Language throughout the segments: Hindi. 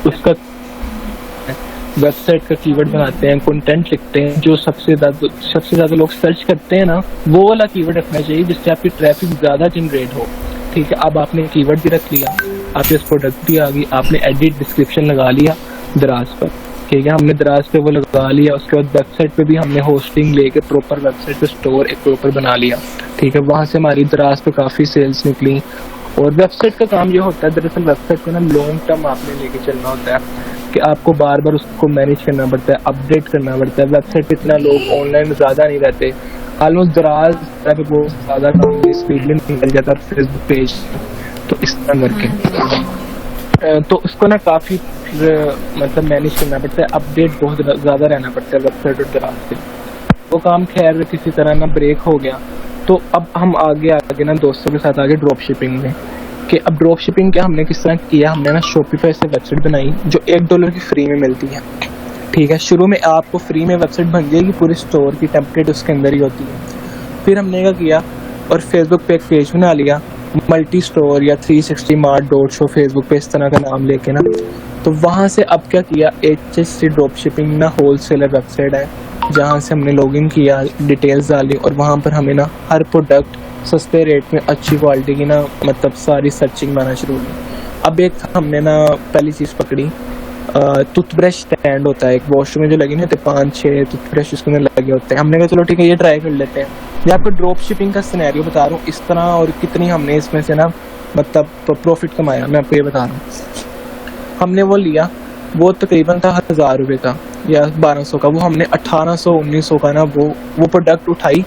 उसका वेबसाइट का कीवर्ड बनाते हैं, कंटेंट लिखते हैं, जो सबसे ज्यादा लोग सर्च करते हैं ना, वो वाला कीवर्ड रखना चाहिए जिससे आपकी ट्रैफिक ज्यादा जनरेट हो। ठीक है, अब आपने कीवर्ड भी रख लिया, आपके पास प्रोडक्ट भी आ गई, आपने एडिट डिस्क्रिप्शन लगा लिया दराज पर। ठीक है, हमने दराज पे वो लगा लिया, उसके बाद वेबसाइट पे भी हमने होस्टिंग लेके प्रॉपर वेबसाइट पे स्टोर एक प्रॉपर बना लिया। ठीक है, वहां से हमारी दराज पे काफी सेल्स निकली। और वेबसाइट का काम ये होता है, दरअसल वेबसाइट को ना लॉन्ग टर्म आपने लेके चलना होता है कि आपको बार बार उसको मैनेज करना पड़ता है, अपडेट करना पड़ता है। वेबसाइट पे इतना लोग ऑनलाइन ज्यादा नहीं रहते, ऑलमोस्ट दराज पे बहुत ज्यादा काम स्पीडली निकल जाता है फेसबुक पेज। तो इस तरह करके तो उसको ना काफी मतलब मैनेज करना पड़ता है, अपडेट बहुत ज्यादा रहना पड़ता है वेबसाइट और दराज पे। वो काम खैर किसी तरह ना ब्रेक हो गया। तो अब हम आगे ना दोस्तों के साथ आगे ड्रॉप शिपिंग में, कि अब ड्रॉप शिपिंग क्या हमने किस तरह किया। हमने ना शॉपिफाई से वेबसाइट बनाई जो $1 की फ्री में मिलती है। ठीक है, शुरू में आपको फ्री में वेबसाइट बन जाएगी, पूरे स्टोर की टेम्पलेट उसके अंदर ही होती है। फिर हमने क्या किया और फेसबुक पे एक पेज बना लिया, मल्टी स्टोर या 360 मार्ट.शो फेसबुक पे इस तरह का नाम लेके ना। तो वहाँ से अब क्या किया, HSC ड्रॉप शिपिंग ना होलसेलर वेबसाइट है, जहाँ से हमने लॉगिन किया, डिटेल्स डाली और वहाँ पर हमें ना हर प्रोडक्ट सस्ते रेट में अच्छी क्वालिटी की ना मतलब सारी सर्चिंग आना शुरू हुई। अब एक हमने ना पहली चीज़ पकड़ी, टूथब्रश स्टैंड होता है एक वॉशरूम में जो लगे नहीं होते, 5-6 टूथब्रश उसके अंदर लगे होते हैं। हमने कहा चलो ठीक है ये ट्राई कर लेते हैं। मैं आपको ड्रॉप शिपिंग का सिनेरियो बता रहा हूँ इस तरह, और कितनी हमने इसमें से ना मतलब प्रॉफिट कमाया, मैं आपको ये बता रहा हूँ। हमने वो लिया, वो तकरीबन था 1000 रुपये का या 1200 का, वो हमने 1800-1900 का ना वो प्रोडक्ट उठाई।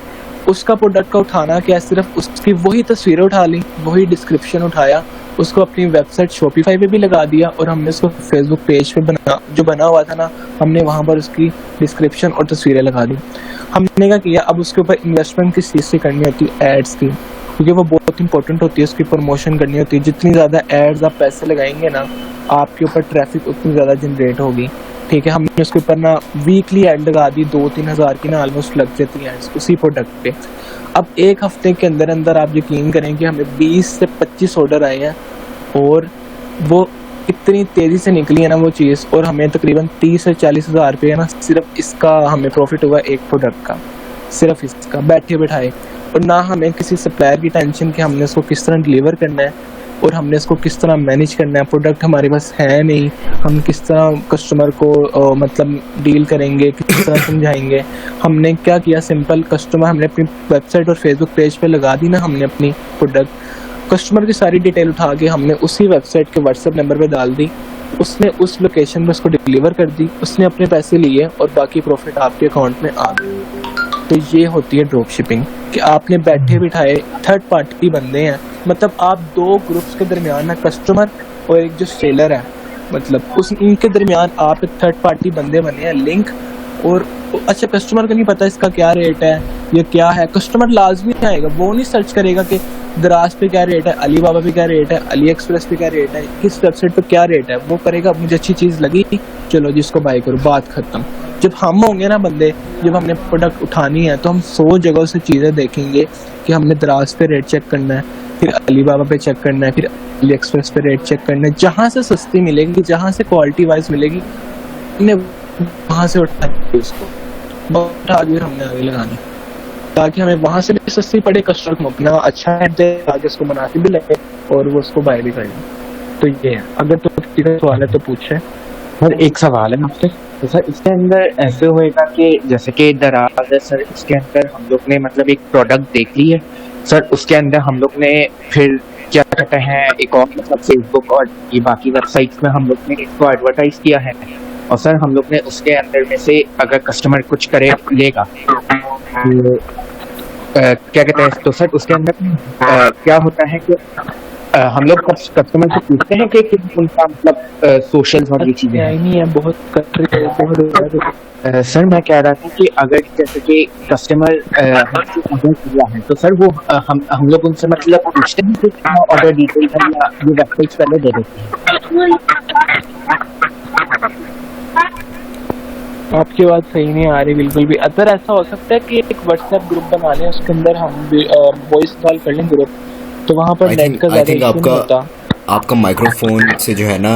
उसका प्रोडक्ट का उठाना क्या, सिर्फ उसकी वही तस्वीरें उठा ली, वही डिस्क्रिप्शन उठाया, उसको अपनी वेबसाइट शॉपिफाई पे भी लगा दिया और हमने उसको फेसबुक पेज पे जो बना हुआ था ना, हमने वहां पर उसकी डिस्क्रिप्शन और तस्वीरें लगा दी। हमने क्या किया, अब उसके ऊपर इन्वेस्टमेंट किस चीज़ से करनी होती है, एड्स की, क्योंकि वो बहुत इंपॉर्टेंट होती है, उसकी प्रमोशन करनी होती है। जितनी ज़्यादा एड्स आप पैसे लगाएंगे ना, आपके ऊपर ट्रैफिक उतनी ज़्यादा जनरेट होगी। ठीक है, हमने उसके ऊपर ना वीकली एड लगा दी, 2-3 हज़ार की ना ऑलमोस्ट लग जाती है एड्स उसी प्रोडक्ट पे। अब एक हफ्ते के अंदर अंदर आप यकीन करें कि हमें 20 से 25 ऑर्डर आए हैं और वो इतनी तेज़ी से निकली है ना वो चीज़, और हमें तकरीबन 30 से 40 हज़ार रुपये ना सिर्फ इसका हमें प्रॉफिट हुआ एक प्रोडक्ट का, सिर्फ इसका बैठे बैठाए। और ना हमें किसी सप्लायर की टेंशन कि हमने इसको किस तरह डिलीवर करना है और हमने इसको किस तरह मैनेज करना है। प्रोडक्ट हमारे पास है नहीं, हम किस तरह कस्टमर को मतलब डील करेंगे, किस तरह समझाएंगे। हमने क्या किया, सिंपल कस्टमर हमने अपनी वेबसाइट और फेसबुक पेज पे लगा दी ना हमने अपनी प्रोडक्ट, कस्टमर की सारी डिटेल उठा के हमने उसी वेबसाइट के व्हाट्सएप नंबर पे डाल दी, उसने उस लोकेशन पे उसको डिलीवर कर दी, उसने अपने पैसे लिए और बाकी प्रॉफिट आपके अकाउंट में आ गया। तो ये होती है ड्रॉप शिपिंग, कि आपने बैठे बिठाए थर्ड पार्टी बंदे हैं, मतलब आप दो ग्रुप्स के दरमियान ना, कस्टमर और एक जो सेलर है, मतलब उनके दरमियान आप एक थर्ड पार्टी बंदे बने हैं लिंक। और अच्छा, कस्टमर को नहीं पता इसका क्या रेट है, ये क्या है, कस्टमर लाजमी आएगा, वो नहीं सर्च करेगा कि दराज पे क्या रेट है, अली बाबा पे क्या रेट है, अली एक्सप्रेस पे क्या रेट है, किस वेबसाइट पे क्या रेट है। वो करेगा मुझे अच्छी चीज़ लगी, चलो जिसको बाय करो, बात खत्म। जब हम होंगे ना बंदे, जब हमने प्रोडक्ट उठानी है तो हम 100 जगहों से चीज़ें देखेंगे कि हमने दराज पे रेट चेक करना है, फिर अली बाबा पे चेक करना है, फिर अली एक्सप्रेस पे रेट चेक करना है। जहाँ से सस्ती मिलेगी, जहाँ से क्वालिटी वाइज मिलेगी, वहाँ से उठाएंगे उसको, बहुत आगे हमने आगे लगानी, ताकि हमें वहाँ से भी सस्ती पड़े, कस्टमर को अपना अच्छा आगे उसको मुनासिब भी लगे और वो उसको बाय भी कर ले। तो ये है, अगर तो किसी का सवाल है तो पूछे। सर एक सवाल है आपसे, तो सर इसके अंदर ऐसे होएगा कि जैसे कि दराज है सर, इसके अंदर हम लोग ने मतलब एक प्रोडक्ट देख ली है सर, उसके अंदर हम लोग ने फिर क्या कहते हैं एक और मतलब फेसबुक और ये बाकी वेबसाइट्स में हम लोग ने इसको एडवर्टाइज किया है, और सर हम लोग ने उसके अंदर में से अगर कस्टमर कुछ करे लेगा तो क्या कहते हैं, तो सर उसके अंदर क्या होता है कि हम लोग कस्टमर से पूछते हैं कि उनका मतलब सोशल और ये चीजें नहीं है, बहुत सर मैं कह रहा था कि अगर जैसे कि कस्टमर ऑर्डर किया है तो सर वो हम लोग उनसे मतलब पूछते हैं कि ऑर्डर डिटेल है या ये वेबसाइट पहले दे देते हैं। आपकी बात सही नहीं आ रही बिल्कुल भी। अगर ऐसा हो सकता है कि एक व्हाट्सएप ग्रुप बना लें, उसके अंदर हम वॉइस कॉल कर लें ग्रुप, तो वहाँ पर नेट का ज़्यादा इशू नहीं होता। आपका माइक्रोफोन से जो है ना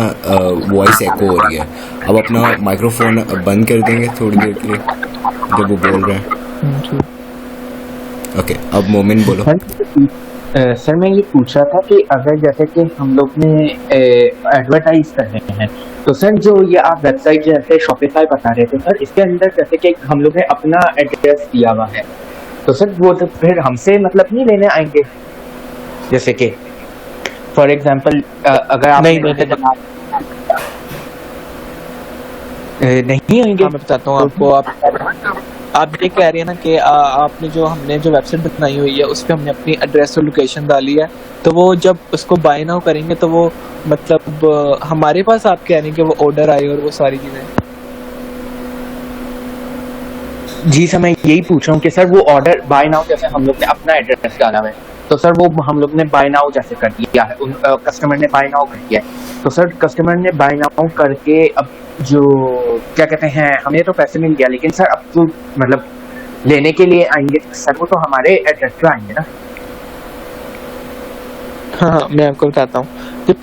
वॉइस एको हो रही है। अब अपना माइक्रोफोन बंद कर देंगे थोड़ी देर के लिए जब वो बोल रहे हैं। ओके, अब मोमिन बोलो। सर मैं ये पूछ रहा था कि अगर जैसे कि हम लोग ने एडवर्टाइज कर रहे हैं तो सर जो ये आप वेबसाइट जैसे शॉपिफाई बता रहे थे सर, इसके अंदर जैसे कि हम लोग ने अपना एड्रेस दिया हुआ है तो सर वो तो फिर हमसे मतलब नहीं लेने आएंगे? जैसे कि फॉर एग्जांपल अगर आप नहीं आएंगे। मैं बताता हूँ आपको। आप ये कह रही है ना कि आपने जो हमने जो वेबसाइट बनाई हुई है उस पर हमने अपनी एड्रेस और लोकेशन डाली है, तो वो जब उसको बाय नाउ करेंगे तो वो मतलब हमारे पास आप कह रहे हैं कि वो ऑर्डर आए और वो सारी चीजें। जी सर, मैं यही पूछ रहा हूँ कि सर वो ऑर्डर बाय नाउ जैसे हम लोग ने अपना एड्रेस डाला है तो सर वो हम लोग ने बाय नाउ जैसे कर दिया है, कस्टमर ने बाय नाउ कर दिया है तो सर कस्टमर ने बाय नाउ करके अब जो क्या कहते हैं हमें तो पैसे मिल गया, लेकिन सर अब तो मतलब लेने के लिए आएंगे सर वो तो हमारे एड्रेस पे आएंगे ना? हाँ, मैं आपको बताता हूँ। जब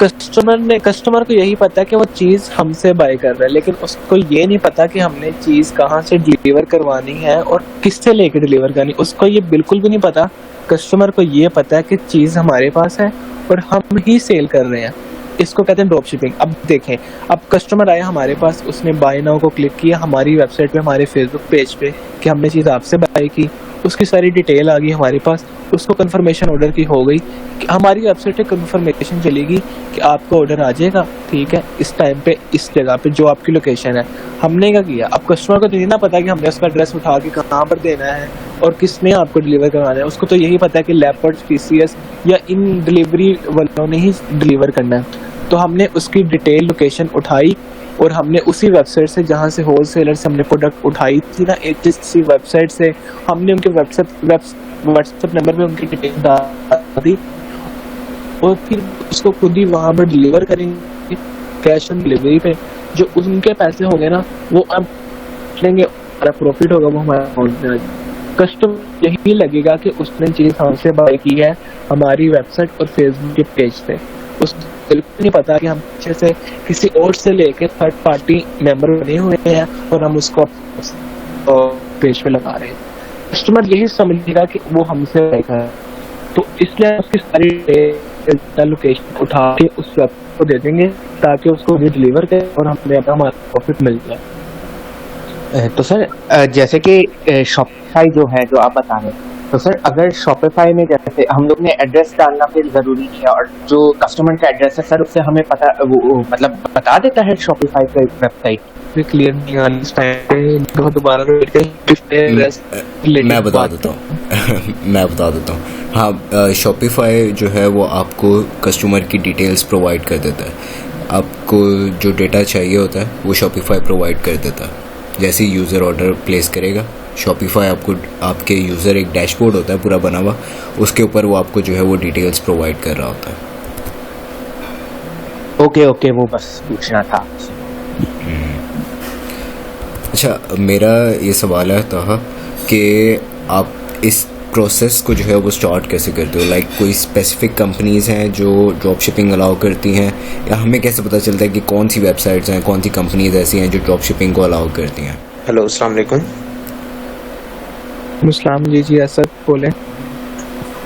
कस्टमर को यही पता है कि वो चीज हमसे बाय कर रहा है, लेकिन उसको ये नहीं पता कि हमने चीज कहाँ से डिलीवर करवानी है और किससे लेके डिलीवर करनी, उसको ये बिल्कुल भी नहीं पता। कस्टमर को ये पता है कि चीज हमारे पास है और हम ही सेल कर रहे हैं। इसको कहते हैं ड्रॉप शिपिंग। अब देखें, अब कस्टमर आया हमारे पास, उसने बाय नाउ को क्लिक किया हमारी वेबसाइट पे, हमारे फेसबुक पेज पे कि हमने चीज़ आपसे बाय की, उसकी सारी डिटेल आ गई हमारे पास, उसको कंफर्मेशन ऑर्डर की हो गई कि हमारी वेबसाइट पे कंफर्मेशन चलेगी कि आपका ऑर्डर आ जाएगा, ठीक है, इस टाइम पे इस जगह पे जो आपकी लोकेशन है। हमने क्या किया, अब कस्टमर को तो ये ना पता कि हमने उसका एड्रेस उठा के कहाँ पर देना है और किसने आपको डिलीवर करवाना है। उसको तो यही पता है कि लेपर्ड, TCS या इन डिलीवरी वालों ने ही डिलीवर करना है। तो हमने उसकी डिटेल लोकेशन उठाई और हमने उसी वेबसाइट से जहाँ से होलसेलर से हमने प्रोडक्ट उठाई थी ना, जिस वेबसाइट से हमने उनके व्हाट्सएप नंबर पे उनकी डिटेल डाल दी और फिर उसको खुद ही वहाँ पर डिलीवर करेंगे कैश ऑन डिलीवरी पे। जो उनके पैसे हो गए ना वो हम लेंगे, हमारा प्रॉफिट होगा वो हमारे अकाउंट में आ जाएगा। कस्टमर यही लगेगा कि उसने चीज़ हमसे बाय की है हमारी वेबसाइट और फेसबुक के पेज से। उस बिल्कुल नहीं पता कि हम पीछे से किसी और से लेके थर्ड पार्टी मेंबर बने हुए हैं और हम उसको पेज पे लगा रहे हैं। कस्टमर यही समझेगा कि वो हमसे लेकर है, तो इसलिए उसकी सारी लोकेशन उठा के उस वेबसाइट को दे देंगे ताकि उसको भी डिलीवर करें और हमें हमारा प्रॉफिट मिल जाए। तो सर जैसे कि शॉपिफाई जो है जो आप बता रहे हैं, तो सर अगर शॉपिफाई में जैसे हम लोग ने एड्रेस डालना फिर जरूरी है और जो कस्टमर का एड्रेस है सर उससे हमें पता वो मतलब बता देता है शॉपिफाई का वेबसाइट क्लियर नहीं आने इस टाइम पे दोबारा मैं बता देता हूँ मैं बता देता हूँ। हाँ, शॉपिफाई जो है वो आपको कस्टमर की डिटेल्स प्रोवाइड कर देता है। आपको जो डेटा चाहिए होता है वो शॉपिफाई प्रोवाइड कर देता है। जैसे ही यूज़र ऑर्डर प्लेस करेगा, शॉपिफाई आपको आपके यूज़र एक डैशबोर्ड होता है पूरा बना हुआ, उसके ऊपर वो आपको जो है वो डिटेल्स प्रोवाइड कर रहा होता है। ओके, वो बस पूछना था। अच्छा, मेरा ये सवाल है था कि आप इस प्रोसेस को जो है वो स्टार्ट कैसे करते हो? लाइक कोई स्पेसिफिक कंपनीज़ हैं जो ड्रॉप शिपिंग अलाउ करती हैं, या हमें कैसे पता चलता है कि कौन सी वेबसाइट्स हैं, कौन सी कंपनीज ऐसी हैं जो ड्रॉप शिपिंग को अलाउ करती हैं? हेलो, अस्सलाम वालेकुम। मुस्लाम जी असद बोले।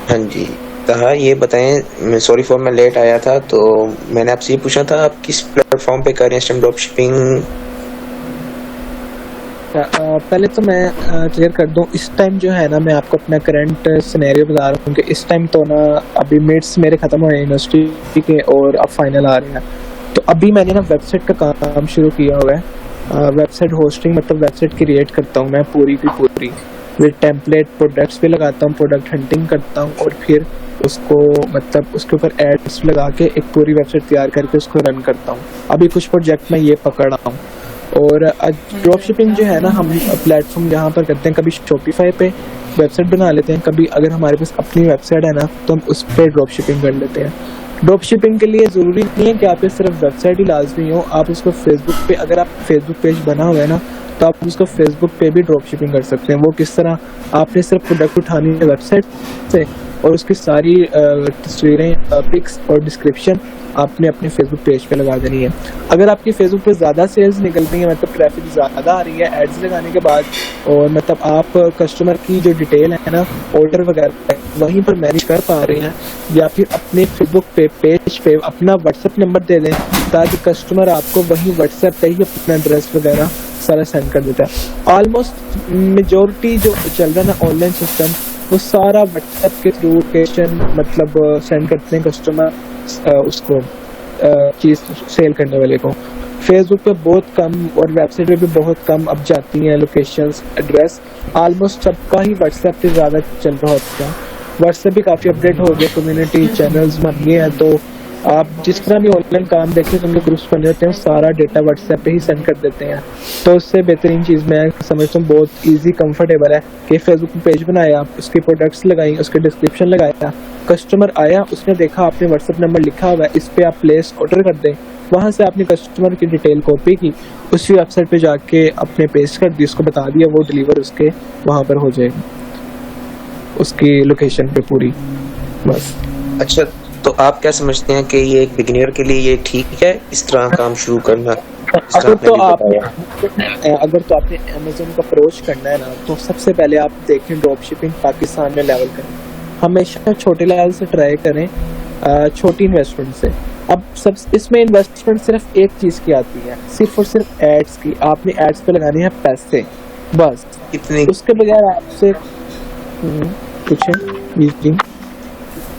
हाँ जी, कहा ये बताएं, मैं सॉरी फॉर मैं लेट आया था, तो मैंने आपसे ये पूछा था आप किस प्लेटफॉर्म पे कर रहे हैं इस टाइम ड्रॉप शिपिंग? पहले तो मैं क्लियर कर दूं, इस टाइम जो है ना मैं आपको अपना करंट सिनेरियो बता रहा हूँ कि इस टाइम तो ना अभी मिड्स मेरे ख़त्म हुए यूनिवर्सिटी के और अब फाइनल आ रहे हैं, तो अभी मैंने ना वेबसाइट का काम शुरू किया हुआ है। वेबसाइट होस्टिंग मतलब वेबसाइट क्रिएट करता हूँ मैं पूरी की पूरी, फिर टेम्पलेट प्रोडक्ट्स पे लगाता हूँ, प्रोडक्ट हंटिंग करता हूँ और फिर उसको मतलब उसके ऊपर एड्स लगा के एक पूरी वेबसाइट तैयार करके उसको रन करता हूँ। अभी कुछ प्रोजेक्ट में ये पकड़ रहा हूँ। और ड्रॉप शिपिंग जो है ना हम प्लेटफॉर्म जहाँ पर करते हैं, कभी शॉपिफाई पे वेबसाइट बना लेते हैं, कभी अगर हमारे पास अपनी वेबसाइट है ना तो हम उस पर ड्रॉप शिपिंग कर लेते हैं। ड्रॉप शिपिंग के लिए ज़रूरी नहीं है कि आपके सिर्फ वेबसाइट ही लाजमी हो, आप उसको फेसबुक पे, अगर आप फेसबुक पेज बना हुआ है ना तो आप उसको फेसबुक पे भी ड्रॉप शिपिंग कर सकते हैं। वो किस तरह, आपने सिर्फ प्रोडक्ट उठानी है वेबसाइट से और उसकी सारी तस्वीरें, पिक्स और डिस्क्रिप्शन आपने अपने फेसबुक पेज पे लगा देनी है। अगर आपकी फेसबुक पे ज़्यादा सेल्स निकल रही है, मतलब ट्रैफिक ज़्यादा आ रही है एड्स लगाने के बाद, और मतलब आप कस्टमर की जो डिटेल है ना, ऑर्डर वगैरह वहीं पर मैनेज कर पा रहे हैं, या फिर अपने फेसबुक पेज पे अपना व्हाट्सएप नंबर दे दें ताकि कस्टमर आपको वहीं व्हाट्सएप पे ही अपना एड्रेस वगैरह सारा सेंड कर देता है। ऑलमोस्ट मेजॉरिटी जो चल रहा है ना ऑनलाइन सिस्टम, वो सारा व्हाट्सएप के थ्रू लोकेशन मतलब सेंड करते हैं कस्टमर उसको चीज़ सेल करने वाले को। फेसबुक पे बहुत कम और वेबसाइट पे भी बहुत कम अब जाती हैं लोकेशंस, एड्रेस। ऑलमोस्ट सबका ही व्हाट्सएप पे ज़्यादा चल रहा होता है। व्हाट्सएप भी काफ़ी अपडेट हो गया, कम्युनिटी चैनल्स बन गए हैं, तो आप जिस तरह भी ऑनलाइन काम देखें तो उनके ग्रुप्स बन जाते हैं, सारा डेटा व्हाट्सएप पे ही सेंड कर देते हैं। तो उससे बेहतरीन चीज़ मैं समझता हूँ, बहुत इजी कंफर्टेबल है कि फेसबुक पे पेज बनाया, उसके प्रोडक्ट्स लगाई, उसके डिस्क्रिप्शन लगाया, कस्टमर आया, उसने देखा आपने व्हाट्सएप नंबर लिखा हुआ है, इस पर आप प्लेस ऑर्डर कर दें, वहाँ से आपने कस्टमर की डिटेल कॉपी की, उसी वेबसाइट पे जाके अपने पेस्ट कर दी, उसको बता दिया, वो डिलीवर उसके वहाँ पर हो जाएगी उसकी लोकेशन पे पूरी, बस। अच्छा, तो आप क्या समझते हैं कि ये एक बिगिनर के लिए ये ठीक है इस तरह काम शुरू करना? अगर तो आपने अमेज़न का अप्रोच करना है ना, तो सबसे पहले आप देखें ड्रॉप शिपिंग पाकिस्तान में लेवल करें, हमेशा छोटे लेवल से ट्राई करें, छोटी इन्वेस्टमेंट से। अब सब इसमें इन्वेस्टमेंट सिर्फ एक चीज़ की आती है, सिर्फ और सिर्फ एड्स की। आपने एड्स पे लगाने हैं पैसे, बस। कितने, उसके बगैर आपसे पूछें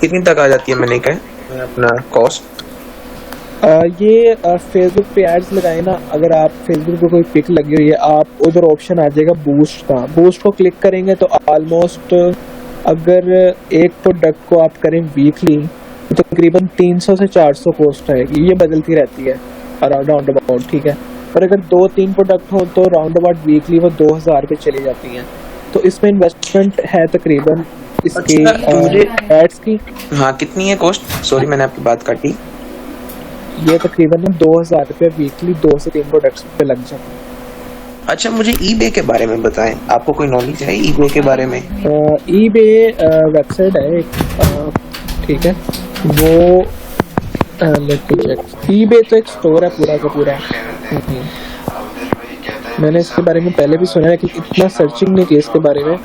कितनी तक आ जाती है मैंने कहा अपना कॉस्ट? ये फेसबुक पे एड्स लगाए ना, अगर आप फेसबुक पे कोई पिक लगी हुई है, आप उधर ऑप्शन आ जाएगा बूस्ट का, बूस्ट को क्लिक करेंगे तो ऑलमोस्ट अगर एक प्रोडक्ट को आप करें वीकली तो तकरीबन 300 से 400 पोस्ट आएगी, ये बदलती रहती है राउंड अबाउट, ठीक है। और अगर 2-3 प्रोडक्ट हो तो राउंड अबाउट वीकली वो 2000 पे चली जाती हैं। तो इसमें इन्वेस्टमेंट है तकरीबन इसकी एड्स की। हाँ, कितनी है कॉस्ट? सॉरी मैंने आपकी बात काटी। ये तकरीबन 2000 रुपये वीकली 2 से 3 प्रोडक्ट्स पे लग जाते हैं। अच्छा, मुझे ईबे के बारे में बताएं, आपको कोई नॉलेज है ईबे के बारे में? ईबे वेबसाइट है एक, ठीक है, वो लेट मी चेक। ईबे तो एक स्टोर है पूरा का पूरा। मैंने इसके बारे में पहले भी सुना है कि इतना सर्चिंग नहीं की इसके बारे में,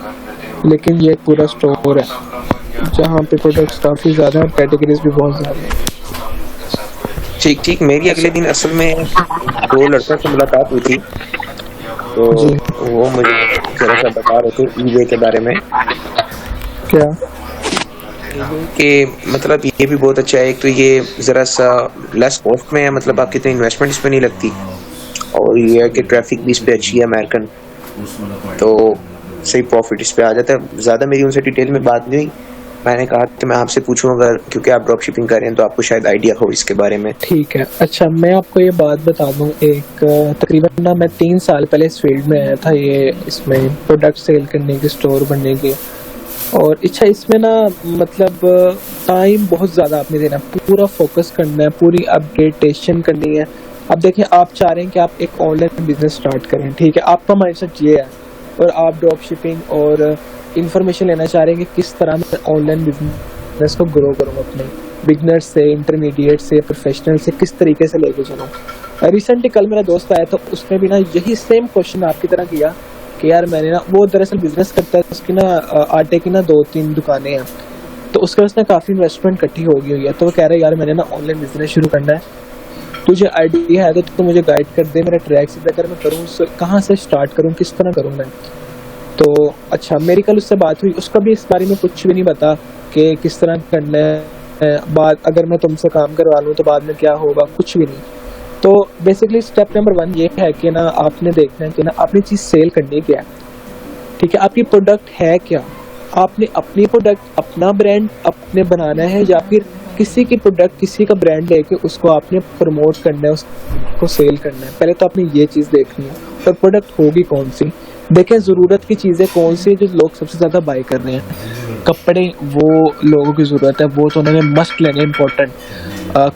लेकिन ये पूरा स्टोर है जहाँ पे प्रोडक्ट्स काफ़ी ज़्यादा और कैटेगरीज भी बहुत ज़्यादा हैं। ठीक। मेरी अगले दिन असल में 2 लड़कों से मुलाकात हुई थी, तो वो मुझे जरा सा बता रहे थे ईबे के बारे में। क्या कि मतलब ये भी बहुत अच्छा है, एक तो ये जरा सा लेस कॉस्ट में है, मतलब आपकी इतनी इन्वेस्टमेंट इसमें नहीं लगती, और ये है कि ट्रैफिक भी इस पे अच्छी है अमेरिकन, तो सही प्रॉफिट इस पे आ जाता है। ज़्यादा मेरी उनसे डिटेल में बात नहीं हुई, मैंने कहा कि मैं आपसे पूछूं, अगर क्योंकि आप ड्रॉप शिपिंग कर रहे हैं तो आपको शायद आइडिया हो इसके बारे में। ठीक है। अच्छा, मैं आपको ये बात बता दूं, एक तकरीबन ना मैं 3 साल पहले इस फील्ड में आया था, ये इसमें प्रोडक्ट सेल करने की, स्टोर बनने की, और अच्छा इसमें ना मतलब टाइम बहुत ज़्यादा आपने देना, पूरा फोकस करना है, पूरी अपडेटेशन करनी है। अब देखिए, आप चाह रहे हैं कि आप एक ऑनलाइन बिजनेस स्टार्ट करें, ठीक है, आपका माइंडसेट ये है, और आप ड्रॉप शिपिंग और इंफॉर्मेशन लेना चाह रहे हैं कि किस तरह मैं ऑनलाइन बिजनेस को ग्रो करूँ, अपने बिगनर से, इंटरमीडिएट से, प्रोफेशनल से किस तरीके से लेके चलूँ। रिसेंटली कल मेरा दोस्त आया था, उसने भी ना यही सेम क्वेश्चन आपकी तरह किया कि यार मैंने ना, वो दरअसल बिजनेस करता है, उसकी ना आटे की ना 2-3 दुकानें हैं, तो उसके उसने काफ़ी इन्वेस्टमेंट इकट्ठी हो गई हुई है, तो वो कह रहा है यार मैंने ना ऑनलाइन बिजनेस शुरू करना है, तुझे आइडिया है तो मुझे गाइड कर दे, मेरा ट्रैक सीधा कर, मैं करूँ कहाँ से स्टार्ट करूँ, किस तरह करूँ मैं। तो अच्छा, मेरी कल उससे बात हुई, उसका भी इस बारे में कुछ भी नहीं पता कि किस तरह करना है, बाद अगर मैं तुमसे काम करवा लूँ तो बाद में क्या होगा, कुछ भी नहीं। तो बेसिकली स्टेप नंबर 1 ये है कि ना आपने देखना है कि ना आपने चीज़ सेल करनी क्या है, ठीक है, आपकी प्रोडक्ट है क्या, आपने अपनी प्रोडक्ट, अपना ब्रांड अपने बनाना है, या फिर किसी की प्रोडक्ट, किसी का ब्रांड लेके उसको आपने प्रमोट करना है, उसको सेल करना है। पहले तो आपने ये चीज़ देखनी है, और प्रोडक्ट होगी कौन सी। देखें ज़रूरत की चीज़ें कौन सी जो लोग सबसे ज़्यादा बाई कर रहे हैं। कपड़े, वो लोगों की ज़रूरत है, वो तो उन्होंने मस्ट लेने, इम्पोर्टेंट।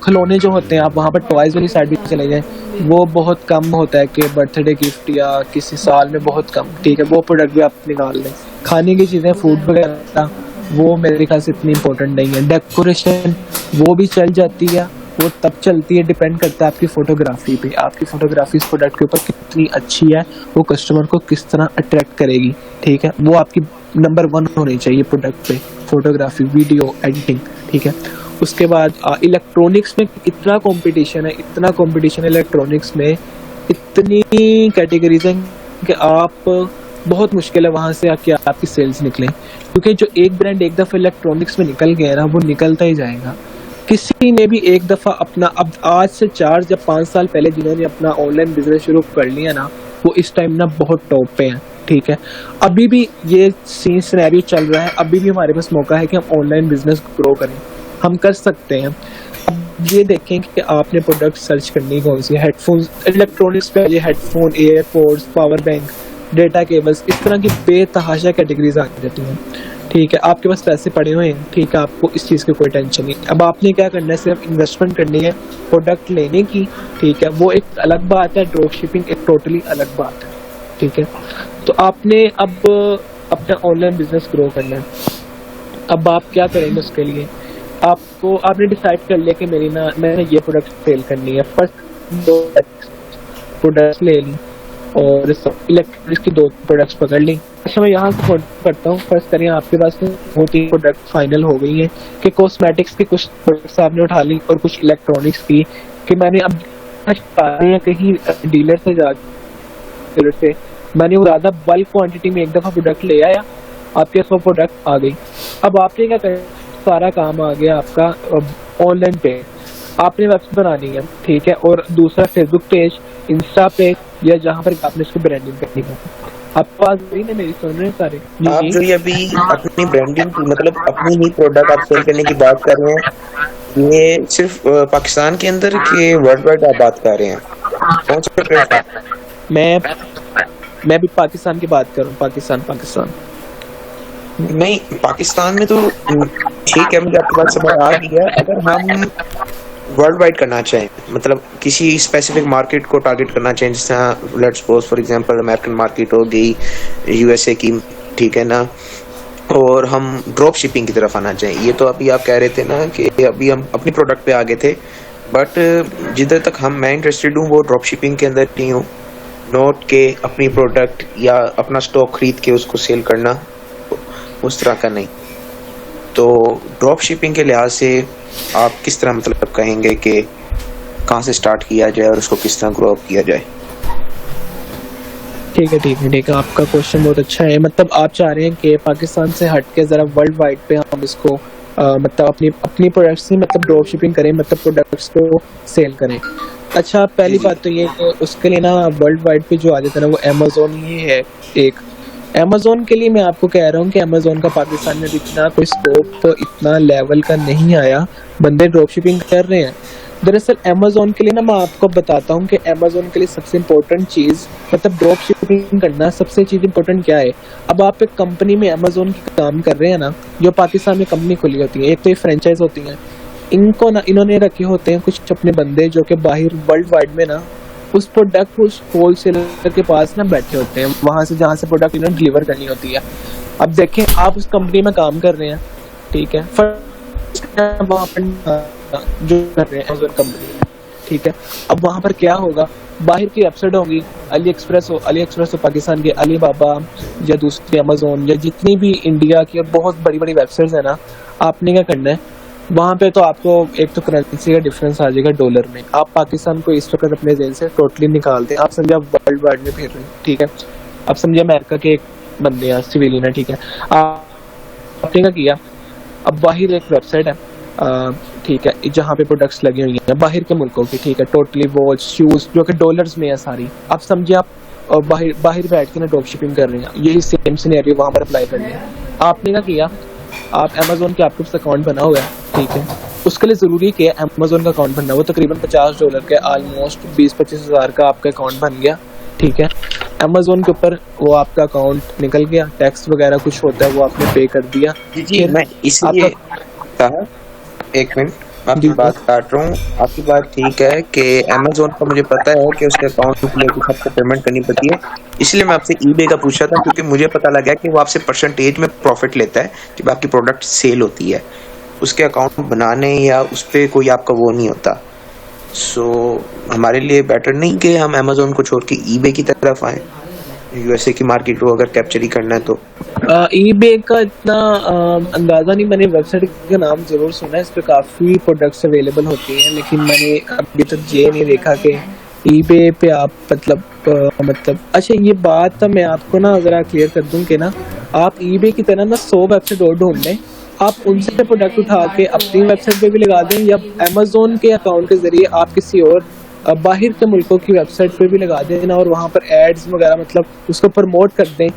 खिलौने जो होते हैं, आप वहाँ पर टॉयज़ वाली साइड भी चले जाएँ, वो बहुत कम होता है कि बर्थडे गिफ्ट या किसी साल में बहुत कम, ठीक है, वो प्रोडक्ट भी आप निकाल लें। खाने की चीज़ें, फूड वगैरह, वो मेरे ख्याल से इतनी इम्पोर्टेंट नहीं है। डेकोरेशन वो भी चल जाती है, वो तब चलती है, डिपेंड करता है आपकी फोटोग्राफी पे। आपकी फोटोग्राफी इस प्रोडक्ट के ऊपर कितनी अच्छी है, वो कस्टमर को किस तरह अट्रैक्ट करेगी, ठीक है। वो आपकी नंबर 1 होनी चाहिए प्रोडक्ट पे, फोटोग्राफी, वीडियो एडिटिंग, ठीक है। उसके बाद इलेक्ट्रॉनिक्स में इतना कंपटीशन है, इतना कंपटीशन है इलेक्ट्रॉनिक्स में, इतनी कैटेगरीज हैं कि आप बहुत मुश्किल है वहाँ से आके आपकी सेल्स निकलें, क्योंकि जो एक ब्रांड एक दफ़ा इलेक्ट्रॉनिक्स में निकल गया ना, वो निकलता ही जाएगा। किसी ने भी एक दफ़ा अपना, अब आज से 4 या 5 साल पहले जिन्होंने अपना ऑनलाइन बिजनेस शुरू कर लिया ना, वो इस टाइम ना बहुत टॉप पे हैं, ठीक है। अभी भी ये सीन सिनेरियो चल रहा है, अभी भी हमारे पास मौका है कि हम ऑनलाइन बिजनेस ग्रो करें, हम कर सकते हैं। अब ये देखें कि आपने प्रोडक्ट सर्च करनी कौन सी, हेडफोन्स, इलेक्ट्रॉनिक्स पे ये headphone, airports, power bank, data cables, इस तरह की बेतहाशा कैटेगरीज आ जाती हैं, ठीक है। आपके पास पैसे पड़े हुए हैं, ठीक है, आपको इस चीज़ की कोई टेंशन नहीं। अब आपने क्या करना है, सिर्फ इन्वेस्टमेंट करनी है प्रोडक्ट लेने की, ठीक है। वो एक अलग बात है, ड्रॉप शिपिंग एक टोटली अलग बात है, ठीक है। तो आपने अब अपना ऑनलाइन बिजनेस ग्रो करना है। अब आप क्या करेंगे उसके लिए, आपने डिसाइड कर लिया कि मैंने ये प्रोडक्ट सेल करनी है। फर्स्ट 2 प्रोडक्ट्स ले ली और इलेक्ट्रॉनिक्स की 2 प्रोडक्ट्स पकड़ ली। अच्छा, मैं यहाँ से करता हूँ, फर्स्ट करें आपके पास 2-3 प्रोडक्ट फाइनल हो गई हैं कि कॉस्मेटिक्स की कुछ प्रोडक्ट्स आपने उठा ली और कुछ इलेक्ट्रॉनिक्स की, कि मैंने अब कहीं डीलर से मैंने वो ज़्यादा बल्क क्वांटिटी में एक दफ़ा प्रोडक्ट ले आया, आपके पास वो प्रोडक्ट आ गई। अब आपने क्या करें, सारा काम आ गया आपका ऑनलाइन पे, आपने वेबसाइट बनानी है, ठीक है, और दूसरा फेसबुक पेज, इंस्टा पेज, या जहाँ पर आपने इसकी ब्रांडिंग करनी है। आपको आवाज नहीं है मेरी, सुन रहे हैं सारे? आप जो ये अभी अपनी ब्रांडिंग की, मतलब अपनी ही प्रोडक्ट आप सेल करने की बात कर रहे हैं, ये सिर्फ पाकिस्तान के अंदर के वर्ल्ड वाइड आप बात कर रहे हैं? कौन सा प्लेटफॉर्म? मैं भी पाकिस्तान की बात कर रहा हूँ, पाकिस्तान नहीं, पाकिस्तान में तो ठीक है, मुझे आपकी बात समझ आ गई है। अगर हम वर्ल्ड वाइड करना चाहें, मतलब किसी स्पेसिफिक मार्केट को टारगेट करना चाहें, जिस तरह let's suppose for example American market हो गई, यूएसए की, ठीक है ना, और हम ड्रॉप शिपिंग की तरफ आना चाहें, ये तो अभी आप कह रहे थे ना कि अभी हम अपनी प्रोडक्ट पे आ गए थे, बट जिधर तक मैं इंटरेस्टेड हूँ वो ड्रॉप शिपिंग के अंदर नहीं हूँ, नोट के अपनी प्रोडक्ट या अपना स्टॉक खरीद के उसको सेल करना, उस तरह का नहीं। तो ड्रॉप शिपिंग के लिहाज से आप किस तरह मतलब कहेंगे कि कहाँ से स्टार्ट किया जाए और उसको किस तरह ग्रो अप किया जाए? ठीक है, आपका क्वेश्चन बहुत अच्छा है। मतलब आप चाह रहे हैं कि पाकिस्तान से हट के जरा वर्ल्ड वाइड पे हम इसको मतलब अपनी प्रोडक्ट्स से मतलब ड्रॉप शिपिंग करें, मतलब प्रोडक्ट्स को सेल करें। अच्छा, पहली बात तो ये कि उसके लिए ना वर्ल्ड वाइड पे जो आ जाता है ना, वो अमेज़न ही है एक। अमेज़न के लिए मैं आपको कह रहा हूँ कि अमेज़न का पाकिस्तान में इतना कोई स्कोप, इतना लेवल का नहीं आया, बंदे ड्रॉप शिपिंग कर रहे हैं। दरअसल अमेज़न के लिए ना मैं आपको बताता हूँ कि अमेज़न के लिए सबसे इम्पोर्टेंट चीज़, मतलब ड्रॉप शिपिंग करना सबसे चीज़ इम्पोर्टेंट क्या है। अब आप एक कंपनी में अमेज़न की काम कर रहे हैं ना, जो पाकिस्तान में कंपनी खुली होती है, एक तो ये फ्रेंचाइज होती हैं, इनको ना इन्होंने रखे होते हैं कुछ अपने बंदे जो कि बाहर वर्ल्ड वाइड में ना उस प्रोडक्ट उस होलसेलर के पास ना बैठे होते हैं, वहां से जहाँ से प्रोडक्ट इन्होंने डिलीवर करनी होती है। अब देखें, आप उस कंपनी में काम कर रहे हैं, ठीक है, वहाँ पर जो कर रहे हैं अमेज़न कंपनी में, ठीक है। अब वहाँ पर क्या होगा, बाहर की वेबसाइट होगी, अली एक्सप्रेस हो पाकिस्तान के, अली बाबा या दूसरी अमेज़न या जितनी भी इंडिया की और बहुत बड़ी बड़ी वेबसाइट्स है ना, आपने क्या करना है, वहाँ पे तो आपको एक तो करेंसी का डिफरेंस आ जाएगा डॉलर में। आप पाकिस्तान को इस वक्त अपने जेल से टोटली निकालते हैं, आप समझे आप वर्ल्ड वाइड में फिर रहे हैं, ठीक है। आप समझे अमेरिका के एक बंदे हैं, सिविलियन है, ठीक है। आपने क्या किया, अब बाहर एक वेबसाइट है, ठीक है, जहाँ पे प्रोडक्ट्स लगे हुए हैं बाहर के मुल्कों की, ठीक है, टोटली वॉच शूज जो कि डॉलर्स में है सारी। आप समझे आप बाहर बैठ के ना ड्रॉप शिपिंग कर रहे हैं, यही सेम सिनेरियो वहाँ पर अप्लाई कर लिया। आपने क्या किया, आप अमेज़न के आपके पास अकाउंट बना हुआ है, ठीक है, उसके लिए ज़रूरी क्या है, अमेज़न का अकाउंट बनना, वो तकरीबन $50 के ऑलमोस्ट 20-25 हज़ार का आपका अकाउंट बन गया, ठीक है। अमेज़न के ऊपर वो आपका अकाउंट निकल गया, टैक्स वगैरह कुछ होता है वो आपने पे कर दिया। जी, मैं इसलिए कहा, एक मिनट, मैं आपकी बात काट रहा हूँ। आपकी बात ठीक है कि अमेजोन का मुझे पता है कि उसके अकाउंट के लिए कुछ आपको पेमेंट करनी पड़ती है, इसलिए मैं आपसे ईबे का पूछा था, क्योंकि मुझे पता लगा कि वो आपसे परसेंटेज में प्रॉफिट लेता है जब आपकी प्रोडक्ट सेल होती है। उसके अकाउंट बनाने या उस पर कोई आपका वो नहीं होता। सो हमारे लिए बेटर नहीं कि हम अमेजोन को छोड़ के ईबे की तरफ आए, यूएसए की मार्केट को अगर कैप्चर ही करना है तो। ईबे का इतना अंदाजा नहीं, मैंने वेबसाइट का नाम जरूर सुना है, इस पे काफी प्रोडक्ट्स अवेलेबल होती हैं, लेकिन मैंने अभी तक ये नहीं देखा कि ईबे पे आप मतलब अच्छा ये बात मैं आपको ना जरा क्लियर कर दूं कि ना आप ईबे की तरह ना 100 वेबसाइट और ढूंढ लें, आप उनसे प्रोडक्ट उठा के अपनी वेबसाइट पे भी लगा दें या अमेजोन के अकाउंट के जरिए आप किसी और बाहर के मुल्कों की वेबसाइट पे भी लगा दें ना, और वहाँ पर एड्स वगैरह मतलब उसको प्रमोट कर दें।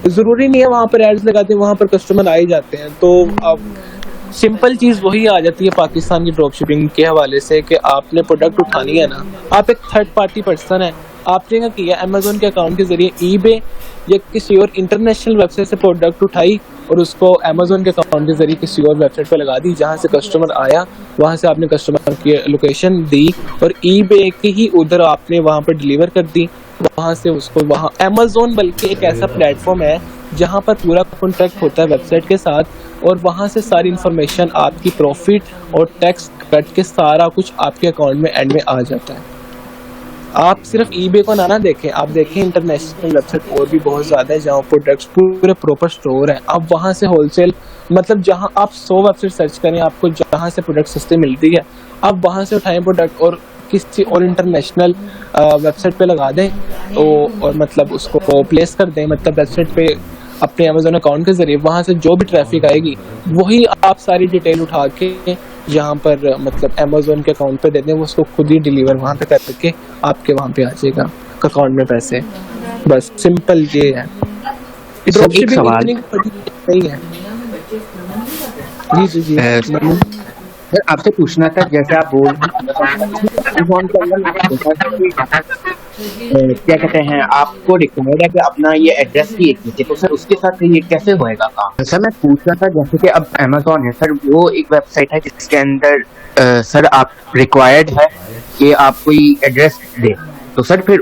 जरूरी नहीं है वहाँ पर एड्स लगा दें, वहाँ पर कस्टमर आ ही जाते हैं। तो अब सिंपल चीज वही आ जाती है पाकिस्तान की ड्रॉप शिपिंग के हवाले से कि आपने प्रोडक्ट उठानी है ना, आप एक थर्ड पार्टी पर्सन है, आपने क्या किया अमेजोन के अकाउंट के जरिए ईबे या किसी और इंटरनेशनल वेबसाइट से प्रोडक्ट उठाई और उसको अमेजोन के अकाउंट के जरिए किसी और वेबसाइट पे लगा दी, जहाँ से कस्टमर आया वहाँ से आपने कस्टमर की लोकेशन दी और ईबे की ही उधर आपने वहाँ पर डिलीवर कर दी, वहाँ से उसको वहाँ अमेजोन बल्कि एक ऐसा प्लेटफॉर्म है जहाँ पर पूरा कॉन्ट्रैक्ट होता है वेबसाइट के साथ और वहाँ से सारी इन्फॉर्मेशन आपकी प्रॉफिट और टैक्स कट के सारा कुछ आपके अकाउंट में एंड में आ जाता है। आप सिर्फ ईबे को ना देखें, आप देखें इंटरनेशनल वेबसाइट और भी बहुत ज्यादा है जहाँ प्रोडक्ट्स पूरे प्रॉपर स्टोर है, आप वहाँ से होलसेल मतलब जहाँ आप 100 वेबसाइट सर्च करें आपको जहाँ से प्रोडक्ट सस्ते मिलती है आप वहाँ से उठाएं प्रोडक्ट और किसी और इंटरनेशनल वेबसाइट पे लगा दें और मतलब उसको प्लेस कर दें, मतलब वेबसाइट पे अपने अमेजोन अकाउंट के जरिए वहाँ से जो भी ट्रैफिक आएगी वही आप सारी डिटेल उठा के यहाँ पर मतलब अमेजोन के अकाउंट पे दे दें, वो उसको खुद ही डिलीवर वहाँ पे करके आपके वहाँ पे आ जाएगा अकाउंट में पैसे। बस सिंपल ये है। ड्रॉप शिपिंग इतनी नहीं है। जी जी जी सर आपसे पूछना था, जैसे आप बोल क्या कहते हैं आपको रिकमेंड है कि अपना ये एड्रेस भी एक लीजिए, तो सर उसके साथ ये कैसे होएगा काम? सर मैं पूछ रहा था जैसे कि अब अमेजोन है सर, वो एक वेबसाइट है जिसके अंदर सर आप रिक्वायर्ड है कि आप कोई एड्रेस दे, तो सर फिर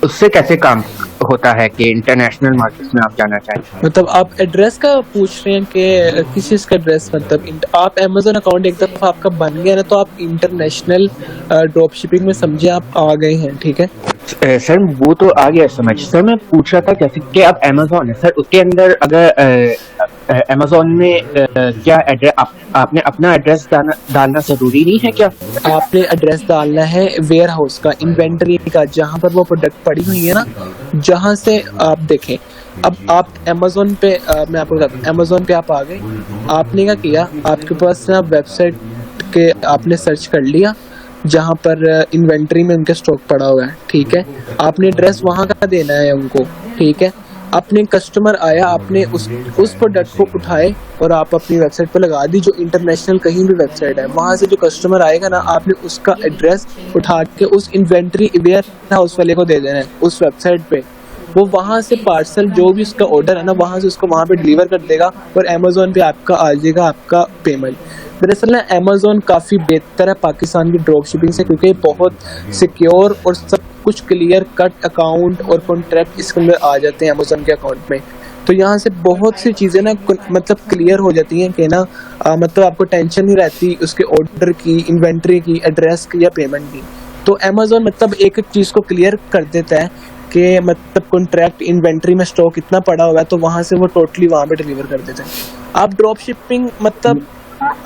उससे कैसे काम होता है कि इंटरनेशनल मार्केट में आप जाना चाहें? मतलब आप एड्रेस का पूछ रहे हैं कि किस चीज का एड्रेस, मतलब आप अमेजोन अकाउंट एक दफा आपका बन गया ना तो आप इंटरनेशनल ड्रॉप शिपिंग में समझे आप आ गए हैं, ठीक है सर वो तो आ गया समझ। सर मैं पूछ रहा था जैसे कि अब अमेजोन है सर, उसके अंदर अगर अमेजोन में क्या एड्रेस आपने अपना एड्रेस डालना जरूरी नहीं है क्या? आपने एड्रेस डालना है वेयर हाउस का, इन्वेंटरी का, जहाँ पर वो प्रोडक्ट पड़ी हुई है ना, जहाँ से आप देखें। अब आप अमेजोन पे मैं आपको बताता हूँ, अमेजोन पे आप आ गए, आपने क्या किया, आपके पास ना वेबसाइट के आपने सर्च कर लिया जहाँ पर इन्वेंटरी में उनके स्टॉक पड़ा हुआ है, ठीक है, आपने एड्रेस वहाँ का देना है उनको, ठीक है। अपने कस्टमर आया, आपने उस प्रोडक्ट को उठाए और आप अपनी वेबसाइट पर लगा दी, जो इंटरनेशनल कहीं भी वेबसाइट है, वहां से जो कस्टमर आएगा ना आपने उसका एड्रेस उठा के उस इन्वेंटरी वेयर हाउस वाले को दे देना है उस वेबसाइट पे, वो वहां से पार्सल जो भी उसका ऑर्डर है ना वहां से उसको वहां पे डिलीवर कर देगा और अमेजोन पे आपका आ जाएगा आपका पेमेंट। दरअसल ना अमेजोन काफ़ी बेहतर है पाकिस्तान की ड्रॉप शिपिंग से, क्योंकि बहुत सिक्योर और सब कुछ क्लियर कट अकाउंट और कॉन्ट्रैक्ट इसके अंदर आ जाते हैं अमेजोन के अकाउंट में। तो यहाँ से बहुत सी चीज़ें ना मतलब क्लियर हो जाती हैं कि ना मतलब आपको टेंशन नहीं रहती उसके ऑर्डर की, इन्वेंट्री की, एड्रेस की या पेमेंट की। तो अमेजोन मतलब एक चीज़ को क्लियर कर देता है कि मतलब कॉन्ट्रैक्ट इन्वेंट्री में स्टॉक इतना पड़ा होगा तो वहाँ से वो टोटली वहाँ पे डिलीवर कर देते हैं। आप ड्रॉप शिपिंग मतलब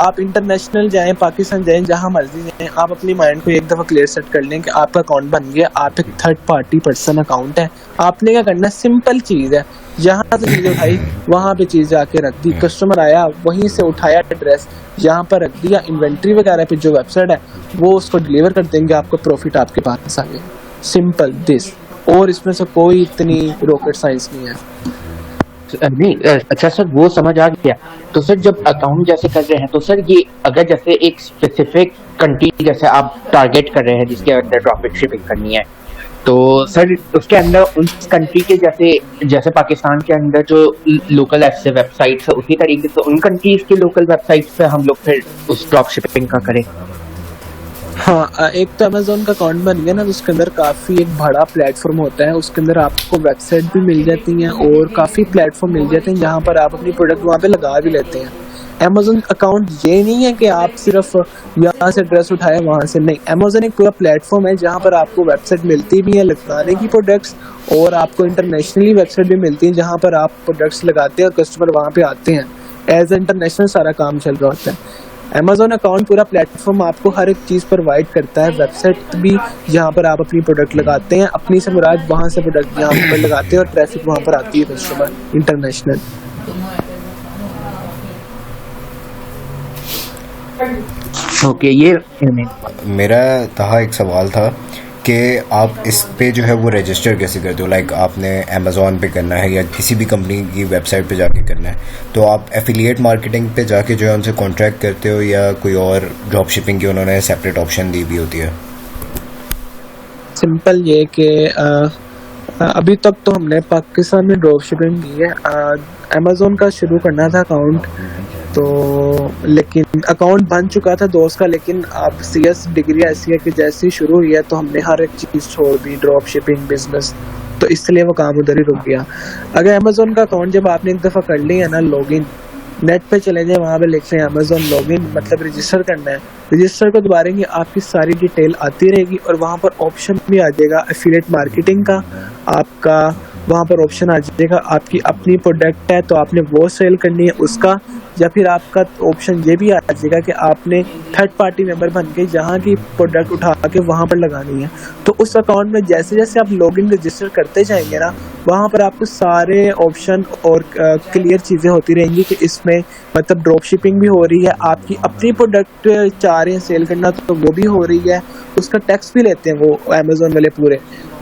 आप इंटरनेशनल जाएं, पाकिस्तान जाएं, जहां मर्जी जाएं, आप अपनी माइंड को एक दफा क्लियर सेट कर लें कि आपका अकाउंट बन गया, आप एक थर्ड पार्टी पर्सन अकाउंट है। आपने क्या करना है, सिंपल चीज है, जहां से चीज उठाई वहां पे चीज जाके रख दी, कस्टमर आया वहीं से उठाया एड्रेस यहाँ पर रख दिया, इन्वेंट्री वगैरह पे जो वेबसाइट है वो उसको डिलीवर कर देंगे, आपको प्रॉफिट आपके पास आ गया। सिंपल दिस, और इसमें से कोई इतनी रॉकेट साइंस नहीं है। नहीं अच्छा सर वो समझ आ गया। तो सर जब अकाउंट जैसे कर रहे हैं तो सर ये अगर जैसे एक स्पेसिफिक कंट्री जैसे आप टारगेट कर रहे हैं जिसके अंदर ड्रॉप शिपिंग करनी है, तो सर उसके अंदर उन कंट्री के जैसे पाकिस्तान के अंदर जो लोकल ऐसे वेबसाइट्स है उसी तरीके से उन कंट्रीज की लोकल वेबसाइट्स पे हम लोग फिर उस ड्रॉप शिपिंग का करें। हाँ, एक तो अमेजोन का अकाउंट बन गया ना, तो उसके अंदर काफ़ी एक बड़ा प्लेटफॉर्म होता है, उसके अंदर आपको वेबसाइट भी मिल जाती हैं और काफ़ी प्लेटफॉर्म मिल जाते हैं जहाँ पर आप अपनी प्रोडक्ट वहाँ पे लगा भी लेते हैं। अमेजोन अकाउंट ये नहीं है कि आप सिर्फ यहाँ से ड्रेस उठाए वहाँ से, नहीं, अमेजोन एक पूरा प्लेटफॉर्म है जहाँ पर आपको वेबसाइट मिलती भी है लगाने की प्रोडक्ट्स, और आपको इंटरनेशनली वेबसाइट भी मिलती है जहाँ पर आप प्रोडक्ट्स लगाते हैं और कस्टमर वहाँ पे आते हैं। एज इंटरनेशनल सारा काम चल रहा होता है। अमेजोन अकाउंट पूरा प्लेटफॉर्म आपको हर एक चीज़ प्रोवाइड करता है, वेबसाइट भी जहाँ पर आप अपनी प्रोडक्ट लगाते हैं, अपनी से मुराद वहाँ से प्रोडक्ट यहाँ पर लगाते हैं और ट्रैफिक वहाँ पर आती है कस्टमर इंटरनेशनल। ओके, ये मेरा तहा एक सवाल था कि आप इस पे जो है वो रजिस्टर कैसे करते हो? लाइक आपने अमेज़ॉन पे करना है या किसी भी कंपनी की वेबसाइट पे जाके करना है, तो आप एफिलिएट मार्केटिंग पे जाके जो है उनसे कॉन्ट्रैक्ट करते हो या कोई और ड्रॉप शिपिंग की उन्होंने सेपरेट ऑप्शन दी भी होती है? सिंपल ये कि अभी तक तो हमने पाकिस्तान में ड्रॉप शिपिंग की है। अमेजोन का शुरू करना था अकाउंट, तो लेकिन अकाउंट बन चुका था दोस्त का, लेकिन अब CS डिग्री ऐसी है कि जैसे ही शुरू हुई है तो हमने हर एक चीज़ छोड़ दी, ड्रॉप शिपिंग बिजनेस, तो इसलिए वो काम उधर ही रुक गया। अगर अमेजोन का अकाउंट जब आपने एक दफ़ा कर लिया ना, लॉगिन नेट पे चले जाए, वहाँ पे लिख रहे हैं अमेजोन लॉगिन, मतलब रजिस्टर करना है, रजिस्टर को दबाएंगे आपकी सारी डिटेल आती रहेगी और वहाँ पर ऑप्शन भी आ जाएगा एफिलिएट मार्केटिंग का, आपका वहाँ पर ऑप्शन आ जाएगा आपकी अपनी प्रोडक्ट है तो आपने वो सेल करनी है उसका, या फिर आपका ऑप्शन ये भी आ जाएगा कि आपने थर्ड पार्टी मेंबर बन के जहाँ की प्रोडक्ट उठा के वहाँ पर लगानी है। तो उस अकाउंट में जैसे जैसे आप लॉगिन रजिस्टर करते जाएंगे ना, वहाँ पर आपको सारे ऑप्शन और क्लियर चीज़ें होती रहेंगी कि इसमें मतलब ड्रॉप शिपिंग भी हो रही है, आपकी अपनी प्रोडक्ट चाह रहे हैं सेल करना तो वो भी हो रही है, उसका टैक्स भी लेते हैं वो अमेजोन वाले पूरे।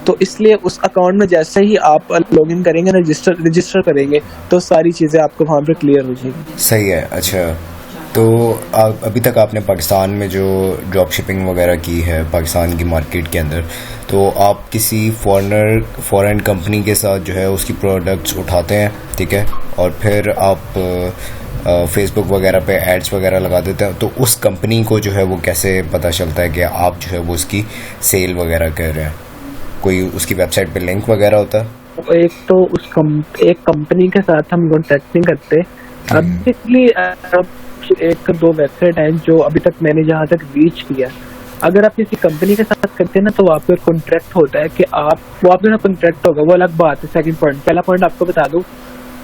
तो इसलिए उस अकाउंट में जैसे ही आप लॉगिन करेंगे, रजिस्टर करेंगे, तो सारी चीज़ें आपको वहाँ पे क्लियर हो जाएगी। सही है। अच्छा, तो अभी तक आपने पाकिस्तान में जो ड्रॉप शिपिंग वगैरह की है पाकिस्तान की मार्केट के अंदर, तो आप किसी फॉरेन कंपनी के साथ जो है उसकी प्रोडक्ट्स उठाते हैं, ठीक है, और फिर आप फेसबुक वगैरह पे एड्स वगैरह लगा देते हैं, तो उस कंपनी को जो है वो कैसे पता चलता है कि आप जो है वो उसकी सेल वगैरह कर रहे हैं? कोई उसकी वेबसाइट पे लिंक वगैरह होता है? एक तो एक कंपनी के साथ हम कॉन्टैक्ट नहीं करते। अब बेसिकली एक दो वेबसाइट हैं जो अभी तक मैंने जहाँ तक रीच किया। अगर आप किसी कंपनी के साथ करते हैं ना, तो आपको एक कॉन्ट्रैक्ट होता है कि वो आपके साथ कॉन्ट्रैक्ट होगा, वो अलग बात है। सेकंड पॉइंट, पहला पॉइंट आपको बता दूं,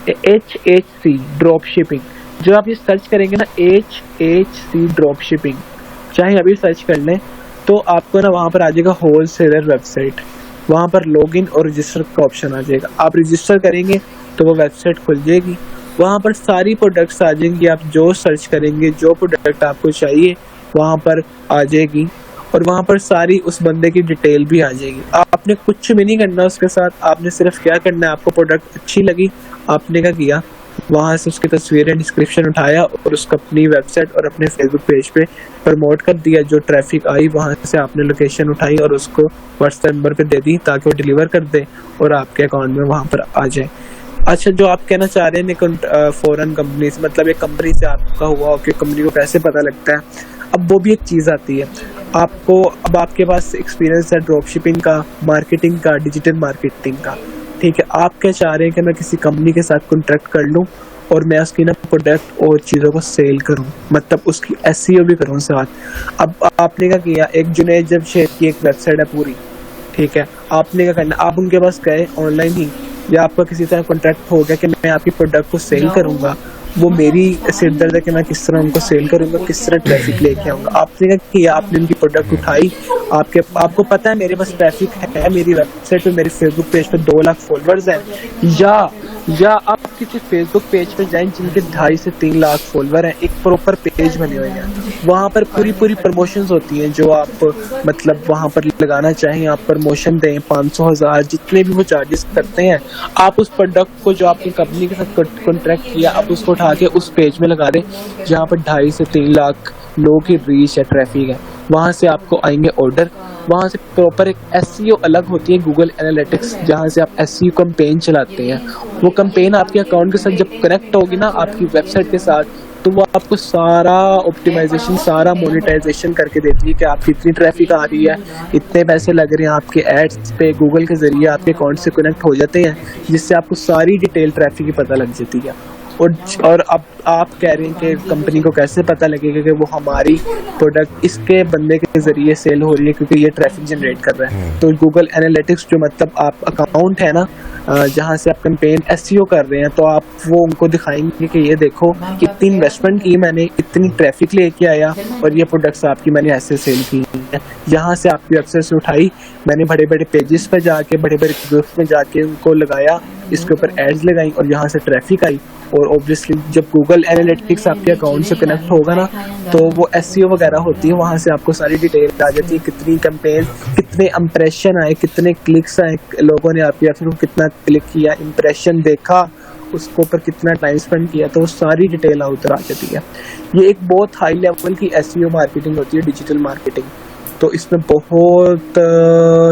HHC ड्रॉप शिपिंग, जो आप ये सर्च करेंगे ना HHC ड्रॉप शिपिंग, चाहे अभी सर्च कर लें, तो आपको ना वहाँ पर आ जाएगा होलसेलर वेबसाइट, वहाँ पर लॉगिन और रजिस्टर का ऑप्शन आ जाएगा। आप रजिस्टर करेंगे तो वो वेबसाइट खुल जाएगी, वहाँ पर सारी प्रोडक्ट्स आ जाएंगी, आप जो सर्च करेंगे, जो प्रोडक्ट आपको चाहिए वहाँ पर आ जाएगी, और वहाँ पर सारी उस बंदे की डिटेल भी आ जाएगी। आपने कुछ भी नहीं करना उसके साथ, आपने सिर्फ क्या करना है, आपको प्रोडक्ट अच्छी लगी, आपने क्या किया, वहाँ से उसकी तस्वीरें डिस्क्रिप्शन उठाया और उसको अपनी वेबसाइट और अपने फेसबुक पेज पे प्रमोट कर दिया। जो ट्रैफिक आई वहाँ से आपने लोकेशन उठाई और उसको व्हाट्सएप नंबर पे दे दी ताकि वो डिलीवर कर दे और आपके अकाउंट में वहाँ पर आ जाए। अच्छा, जो आप कहना चाह रहे हैं फॉरेन कंपनी से, मतलब एक कंपनी से आपका हुआ कि कंपनी को कैसे पता लगता है, अब वो भी एक चीज़ आती है आपको। अब आपके पास एक्सपीरियंस है ड्रॉप शिपिंग का, मार्केटिंग का, डिजिटल मार्केटिंग का, ठीक है। आप क्या चाह रहे हैं कि मैं किसी कंपनी के साथ कॉन्ट्रैक्ट कर लूं और मैं उसकी ना प्रोडक्ट और चीज़ों को सेल करूं, मतलब उसकी SEO भी करूं साथ। अब आपने क्या किया, एक जुनैद जमशेद की एक वेबसाइट है पूरी, ठीक है, आपने क्या करना, आप उनके पास गए ऑनलाइन ही, या आपका किसी तरह कॉन्ट्रैक्ट हो गया कि मैं आपकी प्रोडक्ट को सेल करूंगा, वो मेरी सिर दर्द है कि मैं किस तरह उनको सेल करूंगा, किस तरह ट्रैफिक लेके आऊंगा। आपने क्या किया, आपने उनकी प्रोडक्ट उठाई, आपको पता है मेरे पास ट्रैफिक है, मेरी वेबसाइट पे, मेरे फेसबुक पेज पे 2 लाख फॉलोअर्स हैं, या आप किसी फेसबुक पेज पे जाएं जिनके 2.5 से 3 लाख फॉलोअर हैं, एक प्रॉपर पेज बने हुए हैं, वहाँ पर पूरी प्रमोशंस होती हैं जो आप मतलब वहाँ पर लगाना चाहें, आप प्रमोशन दें, 500,000 जितने भी वो चार्जेस करते हैं, आप उस प्रोडक्ट को जो आपकी कंपनी के साथ कॉन्ट्रैक्ट किया, आप उसको उठा के उस पेज में लगा दें जहाँ पर 2.5 से 3 लाख लोगों की रीच है, ट्रैफिक है, वहाँ से आपको आएंगे ऑर्डर, वहाँ से प्रॉपर एक SEO अलग होती है, गूगल एनालिटिक्स, जहाँ से आप SEO कैंपेन चलाते हैं। वो कैंपेन आपके अकाउंट के साथ जब कनेक्ट होगी ना आपकी वेबसाइट के साथ, तो वो आपको सारा ऑप्टिमाइजेशन, सारा मोनेटाइजेशन करके देती है कि आपकी इतनी ट्रैफिक आ रही है, इतने पैसे लग रहे हैं आपके एड्स पे, गूगल के जरिए आपके अकाउंट से कनेक्ट हो जाते हैं, जिससे आपको सारी डिटेल ट्रैफिक की पता लग जाती है। और अब आप कह रहे हैं कि कंपनी को कैसे पता लगेगा कि वो हमारी प्रोडक्ट इसके बंदे के जरिए सेल हो रही है, क्योंकि ये ट्रैफिक जनरेट कर रहा है। तो गूगल एनालिटिक्स जो मतलब आप अकाउंट है ना, जहाँ से आप कैंपेन SEO कर रहे हैं, तो आप वो उनको दिखाएंगे कि ये देखो कितनी इन्वेस्टमेंट की मैंने, इतनी ट्रैफिक लेके आया और ये प्रोडक्ट्स आपकी मैंने ऐसे सेल की है, यहाँ से आपकी वेबसाइट से उठाई, मैंने बड़े बड़े पेजेस पे जाके, बड़े बड़े ग्रुप्स में जाके उनको लगाया, इसके ऊपर एड्स लगाई और यहाँ से ट्रैफिक आई। और ऑब्वियसली जब गूगल एनालिटिक्स आपके अकाउंट से कनेक्ट होगा ना, तो वो SEO वगैरह होती है, वहाँ से आपको सारी डिटेल आ जाती है, कितनी कैंपेन, कितने इंप्रेशन आए, कितने क्लिक्स आए, लोगों ने आपकी वेबसाइट को कितना क्लिक किया, इंप्रेशन देखा, उसके ऊपर कितना टाइम स्पेंड किया, तो वो सारी डिटेल उतर आ जाती है। ये एक बहुत हाई लेवल की SEO मार्केटिंग होती है, डिजिटल मार्केटिंग। तो इसमें बहुत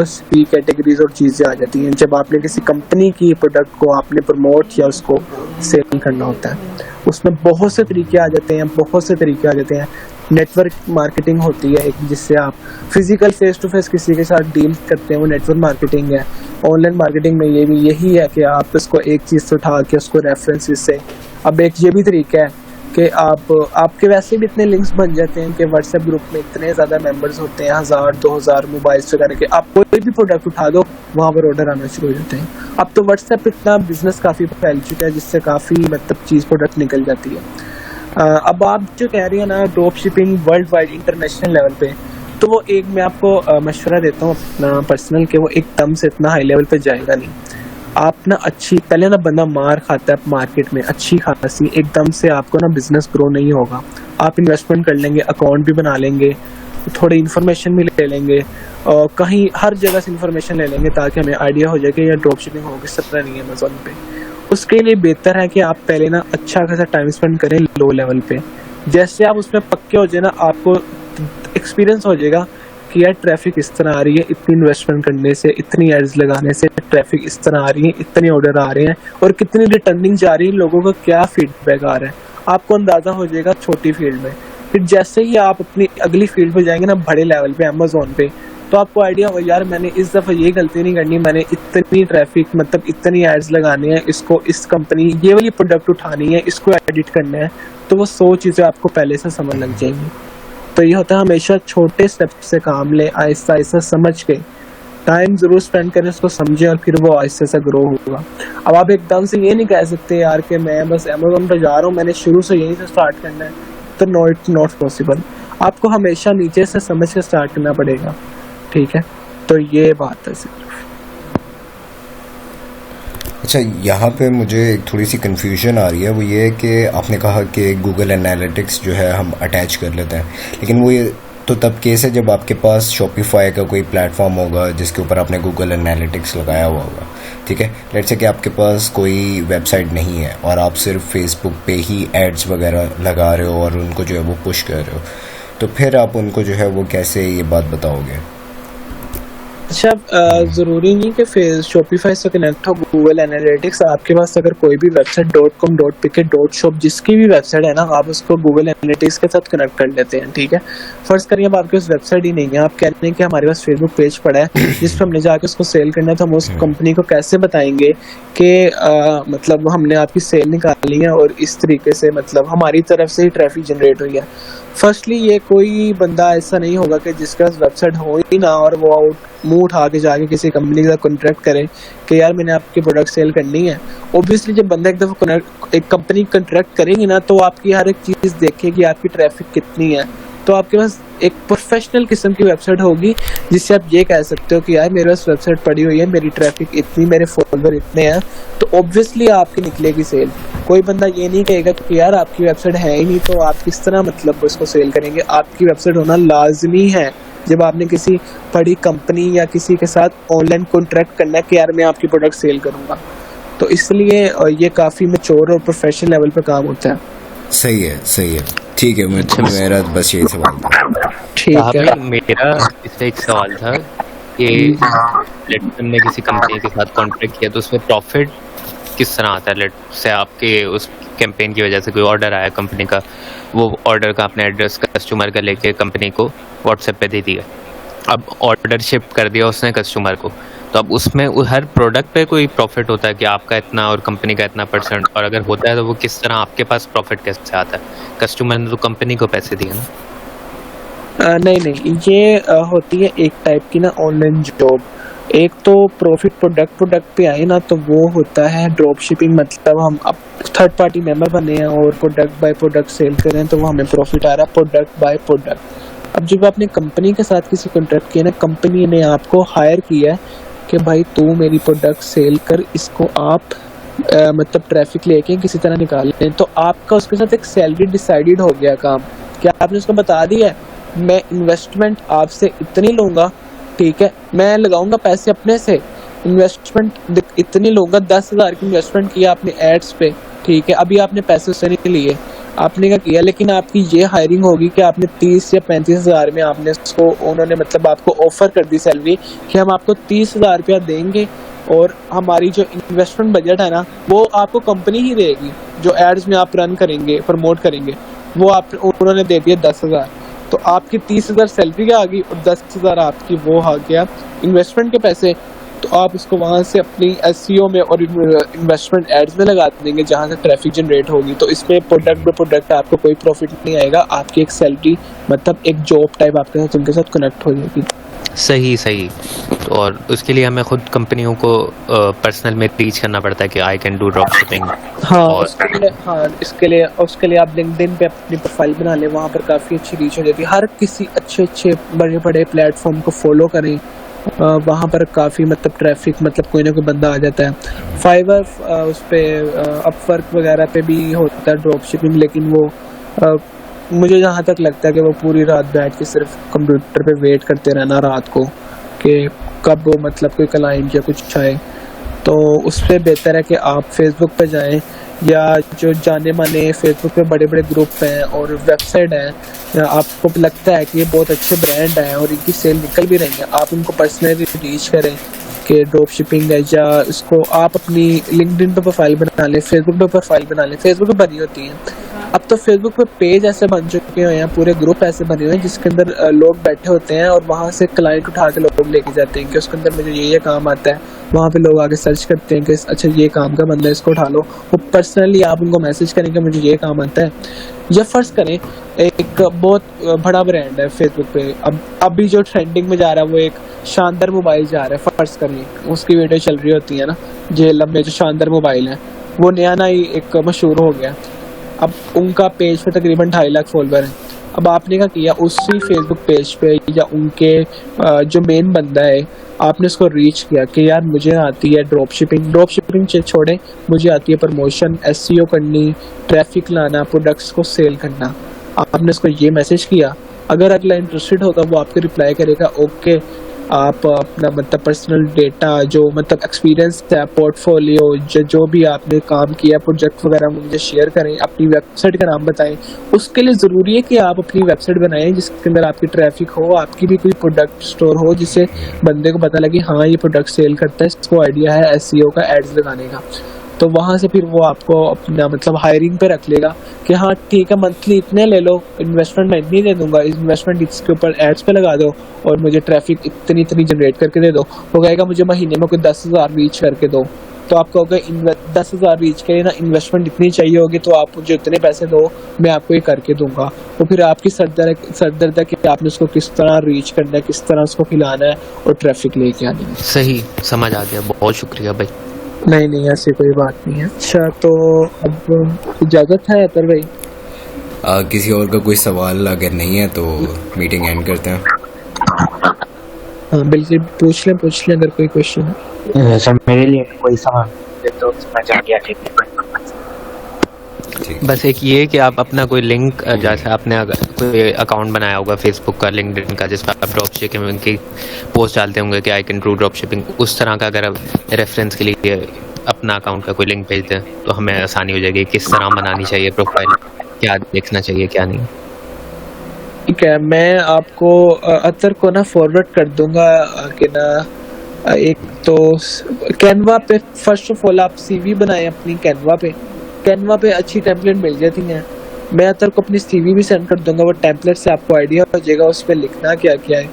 सी कैटेगरीज और चीज़ें आ जाती हैं जब आपने किसी कंपनी की प्रोडक्ट को आपने प्रमोट या उसको सेल करना होता है। उसमें बहुत से तरीके आ जाते हैं, बहुत से तरीके आ जाते हैं। नेटवर्क मार्केटिंग होती है एक, जिससे आप फिजिकल फेस टू फेस किसी के साथ डील करते हैं, वो नेटवर्क मार्केटिंग है। ऑनलाइन मार्केटिंग में ये भी यही है कि आप उसको एक चीज़ से उठा के उसको रेफरेंसेस से, अब एक ये भी तरीका है कि आपके वैसे भी इतने लिंक्स बन जाते हैं कि व्हाट्सएप ग्रुप में इतने ज़्यादा मेंबर्स होते हैं, 1000-2000 मोबाइल्स वगैरह के, आप कोई भी प्रोडक्ट उठा दो वहाँ पर ऑर्डर आना शुरू हो जाते हैं। अब तो व्हाट्सएप पे इतना बिजनेस काफ़ी फैल चुका है, जिससे काफ़ी मतलब चीज़ प्रोडक्ट निकल जाती है। अब आप जो कह रही है ना drop shipping world wide international level पे, तो वो एक मैं आपको मशवरा देता हूँ अपना पर्सनल, कि वो एकदम से इतना हाई लेवल पे जाएगा नहीं। आप ना अच्छी पहले ना बंदा मार खाता है मार्केट में अच्छी खासी, एकदम से आपको ना बिजनेस ग्रो नहीं होगा। आप इन्वेस्टमेंट कर लेंगे, अकाउंट भी बना लेंगे, थोड़ी इन्फॉर्मेशन भी ले लेंगे, और कहीं हर जगह से इन्फॉर्मेशन ले लेंगे ताकि हमें आइडिया हो जाए कि ये ड्रॉप शिपिंग होगी, सत्रह नहीं है अमेज़न पे। उसके लिए बेहतर है कि आप पहले ना अच्छा खासा टाइम स्पेंड करें लो लेवल पे। जैसे आप उसमें पक्के हो जाए ना, आपको एक्सपीरियंस हो जाएगा कि यार ट्रैफिक इस तरह आ रही है, इतनी इन्वेस्टमेंट करने से, इतनी एड्स लगाने से ट्रैफिक इस तरह आ रही है, इतने ऑर्डर आ रहे हैं और कितनी रिटर्निंग जा रही है, लोगों का क्या फीडबैक आ रहा है, आपको अंदाजा हो जाएगा छोटी फील्ड में। फिर जैसे ही आप अपनी अगली फील्ड पे जाएंगे ना, बड़े लेवल पे अमेज़न पे, तो आपको आइडिया होगा यार मैंने इस दफ़ा ये गलती नहीं करनी, मैंने इतनी ट्रैफिक मतलब इतनी एड्स लगानी है, इसको इस कंपनी ये वाली प्रोडक्ट उठानी है, इसको एडिट करना है, तो वो 100 चीज़ें आपको पहले से समझ लग जाएंगी। तो ये होता है हमेशा छोटे स्टेप से काम ले, आहिस्ता आहिस्ता समझ के, टाइम जरूर स्पेंड करें, उसको समझें और फिर वो आहिस्ता से ग्रो होगा। अब आप एकदम से ये नहीं कह सकते यार कि मैं बस अमेज़न पे जा रहा हूँ, मैंने शुरू से यहीं से स्टार्ट करना है, तो इट्स नॉट पॉसिबल। आपको हमेशा नीचे से समझ के स्टार्ट करना पड़ेगा, ठीक है। तो ये बात है सिर्फ। अच्छा, यहाँ पे मुझे एक थोड़ी सी कन्फ्यूजन आ रही है, वो ये है कि आपने कहा कि गूगल एनालिटिक्स जो है हम अटैच कर लेते हैं, लेकिन वो ये तो तब केस है जब आपके पास शॉपिफाई का कोई प्लेटफॉर्म होगा जिसके ऊपर आपने गूगल एनालिटिक्स लगाया हुआ होगा, ठीक है। लेट्स से कि आपके पास कोई वेबसाइट नहीं है और आप सिर्फ फेसबुक पे ही एड्स वगैरह लगा रहे हो और उनको जो है वो पुश कर रहे हो, तो फिर आप उनको जो है वो कैसे ये बात बताओगे? अच्छा, ज़रूरी नहीं कि शॉपिफाई से कनेक्ट हो गूगल एनालिटिक्स। आपके पास अगर कोई भी वेबसाइट .com.pk.shop जिसकी भी वेबसाइट है ना, आप उसको गूगल एनालिटिक्स के साथ कनेक्ट कर लेते हैं, ठीक है। फर्स्ट करिए अब आपके पास वेबसाइट ही नहीं है, आप कह रहे हैं कि हमारे पास फेसबुक पेज पड़ा है जिस पर हमने जाकर उसको सेल करना है, तो हम उस कंपनी को कैसे बताएंगे कि मतलब हमने आपकी सेल निकाली है और इस तरीके से मतलब हमारी तरफ से ही ट्रैफिक जनरेट हुई है। फर्स्टली ये कोई बंदा ऐसा नहीं होगा कि जिसका वेबसाइट हो ही ना और वो मुंह उठा के जाके किसी कंपनी के साथ कॉन्ट्रैक्ट करे कि यार मैंने आपकी प्रोडक्ट सेल करनी है। ऑब्वियसली जब बंदा एक दफ़ा एक कंपनी कॉन्ट्रैक्ट करेगी ना, तो आपकी हर एक चीज़ देखेगी, आपकी ट्रैफिक कितनी है, तो आपके पास एक प्रोफेशनल किस्म की वेबसाइट होगी जिससे आप ये कह सकते हो कि यार मेरे पास वेबसाइट पड़ी हुई है, मेरी ट्रैफिक इतनी, मेरे फॉलोअर इतने हैं, तो ऑब्वियसली आपकी निकलेगी सेल। कोई बंदा ये नहीं कहेगा कि यार आपकी वेबसाइट है ही नहीं, तो आप किस तरह मतलब उसको सेल करेंगे। आपकी वेबसाइट होना लाजमी है जब आपने किसी बड़ी कंपनी या किसी के साथ ऑनलाइन कॉन्ट्रैक्ट करना है कि यार मैं आपकी प्रोडक्ट सेल करूंगा, तो इसलिए ये काफ़ी मैच्योर और प्रोफेशनल लेवल पे काम होता है। सही है, सही है। ठीक है, मेरा बस यही सवाल था। ठीक है। मेरा इससे एक सवाल था कि लेट हमने किसी कंपनी के साथ कॉन्ट्रैक्ट किया तो उसमें प्रॉफिट किस तरह आता है? लेट से आपके उस कैंपेन की वजह से कोई ऑर्डर आया कंपनी का, वो ऑर्डर का आपने एड्रेस कस्टमर का लेके कंपनी को व्हाट्सएप पे दे दिया, अब ऑर्डर शिप कर दिया उसने कस्टमर को, तो अब उसमें हर प्रोडक्ट पे कोई प्रॉफिट होता है कि आपका इतना और कंपनी का इतना %, और अगर होता है तो वो किस तरह आपके पास प्रॉफिट कैसे आता है? कस्टमर ने तो कंपनी को पैसे दिए ना। नहीं, ये होती है एक टाइप की ना ऑनलाइन जॉब। एक तो प्रॉफिट प्रोडक्ट पे आए ना, तो वो होता है ड्रॉप शिपिंग, मतलब हम अब थर्ड पार्टी मेंबर बने हैं और प्रोडक्ट बाय प्रोडक्ट सेल करें तो वो हमें प्रॉफिट आ रहा है प्रोडक्ट बाय प्रोडक्ट। अब जब आपने कंपनी के साथ किसी कॉन्ट्रैक्ट किया ना, कंपनी ने आपको हायर किया है कि भाई तू मेरी प्रोडक्ट सेल कर, इसको आप मतलब ट्रैफिक लेके किसी तरह निकाल लें, तो आपका उसके साथ एक सैलरी डिसाइडेड हो गया काम। क्या आपने उसको बता दिया है मैं इन्वेस्टमेंट आपसे इतनी लूंगा, ठीक है, मैं लगाऊंगा पैसे अपने से, इन्वेस्टमेंट इतनी लूंगा, 10,000 की इन्वेस्टमेंट किया आपने एड्स पे, ठीक है, अभी आपने पैसे उससे नहीं लिए, आपने क्या किया, लेकिन आपकी ये हायरिंग होगी कि आपने 30 या 35,000 में आपने उसको, उन्होंने मतलब आपको ऑफर कर दी सैलरी कि हम आपको 30,000 रुपया देंगे और हमारी जो इन्वेस्टमेंट बजट है ना वो आपको कंपनी ही देगी, जो एड्स में आप रन करेंगे प्रमोट करेंगे वो आप, उन्होंने दे दिया 10,000, तो आपकी 30,000 सैलरी आ गई और 10,000 आपकी वो आ गया इन्वेस्टमेंट के पैसे, तो आप उसको वहां से अपनी SEO में और इन्वेस्टमेंट एड्स में लगा देंगे जहां से ट्रैफिक जनरेट होगी। तो इसमें प्रोडक्ट बाय प्रोडक्ट आपको कोई प्रॉफिट नहीं आएगा, आपकी एक सैलरी मतलब एक जॉब टाइप आपके साथ उनके साथ कनेक्ट हो जाएगी। सही। तो और उसके लिए हमें खुद कंपनियों को पर्सनल में रीच करना पड़ता है कि I can do drop shipping. इसके लिए आप लिंक्डइन पे अपनी प्रोफाइल बना लें, वहाँ पर काफ़ी अच्छी रीच हो जाती है। हर किसी अच्छे बड़े प्लेटफॉर्म को फॉलो करें, वहाँ पर काफ़ी मतलब ट्रैफिक, मतलब कोई ना कोई बंदा आ जाता है। फाइवर उस पर अपवर्क वगैरह पे भी होता है ड्रॉप शिपिंग, लेकिन वो मुझे जहाँ तक लगता है कि वो पूरी रात बैठ के सिर्फ कंप्यूटर पे वेट करते रहना रात को कि कब वो मतलब कोई क्लाइंट या कुछ आए, तो उससे बेहतर है कि आप फेसबुक पे जाएं या जो जाने माने फेसबुक पे बड़े ग्रुप हैं और वेबसाइट हैं, या आपको लगता है कि ये बहुत अच्छे ब्रांड हैं और इनकी सेल निकल भी रही है, आप उनको पर्सनली रीच करें कि ड्रॉप शिपिंग है, या इसको आप अपनी लिंक्डइन पे प्रोफाइल बना लें, फेसबुक पे प्रोफाइल बना लें। फेसबुक पे बनी होती है, अब तो फेसबुक पे पेज ऐसे बन चुके हैं, पूरे ग्रुप ऐसे बने हुए हैं जिसके अंदर लोग बैठे होते हैं और वहाँ से क्लाइंट उठा के लोग लेके जाते हैं कि उसके अंदर मुझे ये काम आता है। वहाँ पे लोग आगे सर्च करते हैं कि अच्छा ये काम का बंदा है, इसको उठा लो। वो पर्सनली आप उनको मैसेज करें कि मुझे ये काम आता है। या फर्ज करें एक बहुत बड़ा ब्रांड है फेसबुक पे, अब अभी जो ट्रेंडिंग में जा रहा है वो एक शानदार मोबाइल जा रहा है, फर्ज करें उसकी वीडियो चल रही होती है ना, जेलम में जो शानदार मोबाइल है वो नया ही एक मशहूर हो गया। अब उनका पेज पे तकरीबन 2.5 लाख फॉलोवर है। अब आपने क्या किया, उसी फेसबुक पेज पे या उनके जो मेन बंदा है आपने उसको रीच किया कि यार मुझे आती है ड्रॉप शिपिंग छोड़े, मुझे आती है प्रमोशन, SEO करनी, ट्रैफिक लाना, प्रोडक्ट्स को सेल करना। आपने उसको ये मैसेज किया, अगर अगला इंटरेस्टेड होगा वो आपको रिप्लाई करेगा ओके, आप अपना मतलब पर्सनल डेटा जो मतलब एक्सपीरियंस है, पोर्टफोलियो, जो भी आपने काम किया, प्रोजेक्ट वगैरह मुझे शेयर करें, अपनी वेबसाइट का नाम बताएं। उसके लिए ज़रूरी है कि आप अपनी वेबसाइट बनाएं जिसके अंदर आपकी ट्रैफिक हो, आपकी भी कोई प्रोडक्ट स्टोर हो जिससे बंदे को पता लगे हाँ ये प्रोडक्ट सेल करता है, इसको आइडिया है SEO का, एड्स लगाने का। तो वहाँ से फिर वो आपको अपना मतलब हायरिंग पे रख लेगा कि हाँ ठीक है मंथली इतने ले लो, इन्वेस्टमेंट मैं इतनी दे दूंगा, इन्वेस्टमेंट इसके ऊपर एड्स पे लगा दो और मुझे ट्रैफिक इतनी जनरेट करके दे दो। वो कहेगा मुझे महीने में कोई 10,000 रीच करके दो, तो आप कहोगे 10,000 रीच के लिए ना इन्वेस्टमेंट इतनी चाहिए होगी, तो आप मुझे इतने पैसे दो, मैं आपको ये करके दूंगा। तो फिर आपकी सरदर्द है कि आपने उसको किस तरह रीच करना है, किस तरह उसको खिलाना है और ट्रैफिक लेके आनी है। सही समझ आ गया, बहुत शुक्रिया भाई। नहीं ऐसी कोई बात नहीं है। अच्छा तो अब इजाजत है अतर भाई? किसी और का कोई सवाल अगर नहीं है तो मीटिंग एंड करते हैं। हाँ बिल्कुल, पूछ लें अगर कोई क्वेश्चन है। सर मेरे लिए कोई सवाल तो मैं जा गया, ठीक है। बस एक ये कि आप अपना कोई लिंक, जैसे आपने अगर कोई अकाउंट बनाया होगा फेसबुक का, लिंक्डइन का, जिस पर आप ड्रॉप शिपिंग की पोस्ट डालते होंगे कि I can do drop shipping, उस तरह का अगर आप रेफरेंस के लिए अपना अकाउंट का कोई लिंक भेज दें तो हमें आसानी हो जाएगी किस तरह बनानी चाहिए प्रोफाइल। क्या देखना चाहिए क्या नहीं? ठीक है, मैं आपको अतर को ना फॉरवर्ड कर दूंगा कि ना एक तो कैनवा पे फर्स्ट ऑफ ऑल आप सीवी बनाएं अपनी कैनवा पे अच्छी टेम्पलेट मिल जाती हैं। मैं अतर को अपनी सीवी भी सेंड कर दूंगा, वो टेम्पलेट से आपको आइडिया हो जाएगा उस पर लिखना क्या क्या है,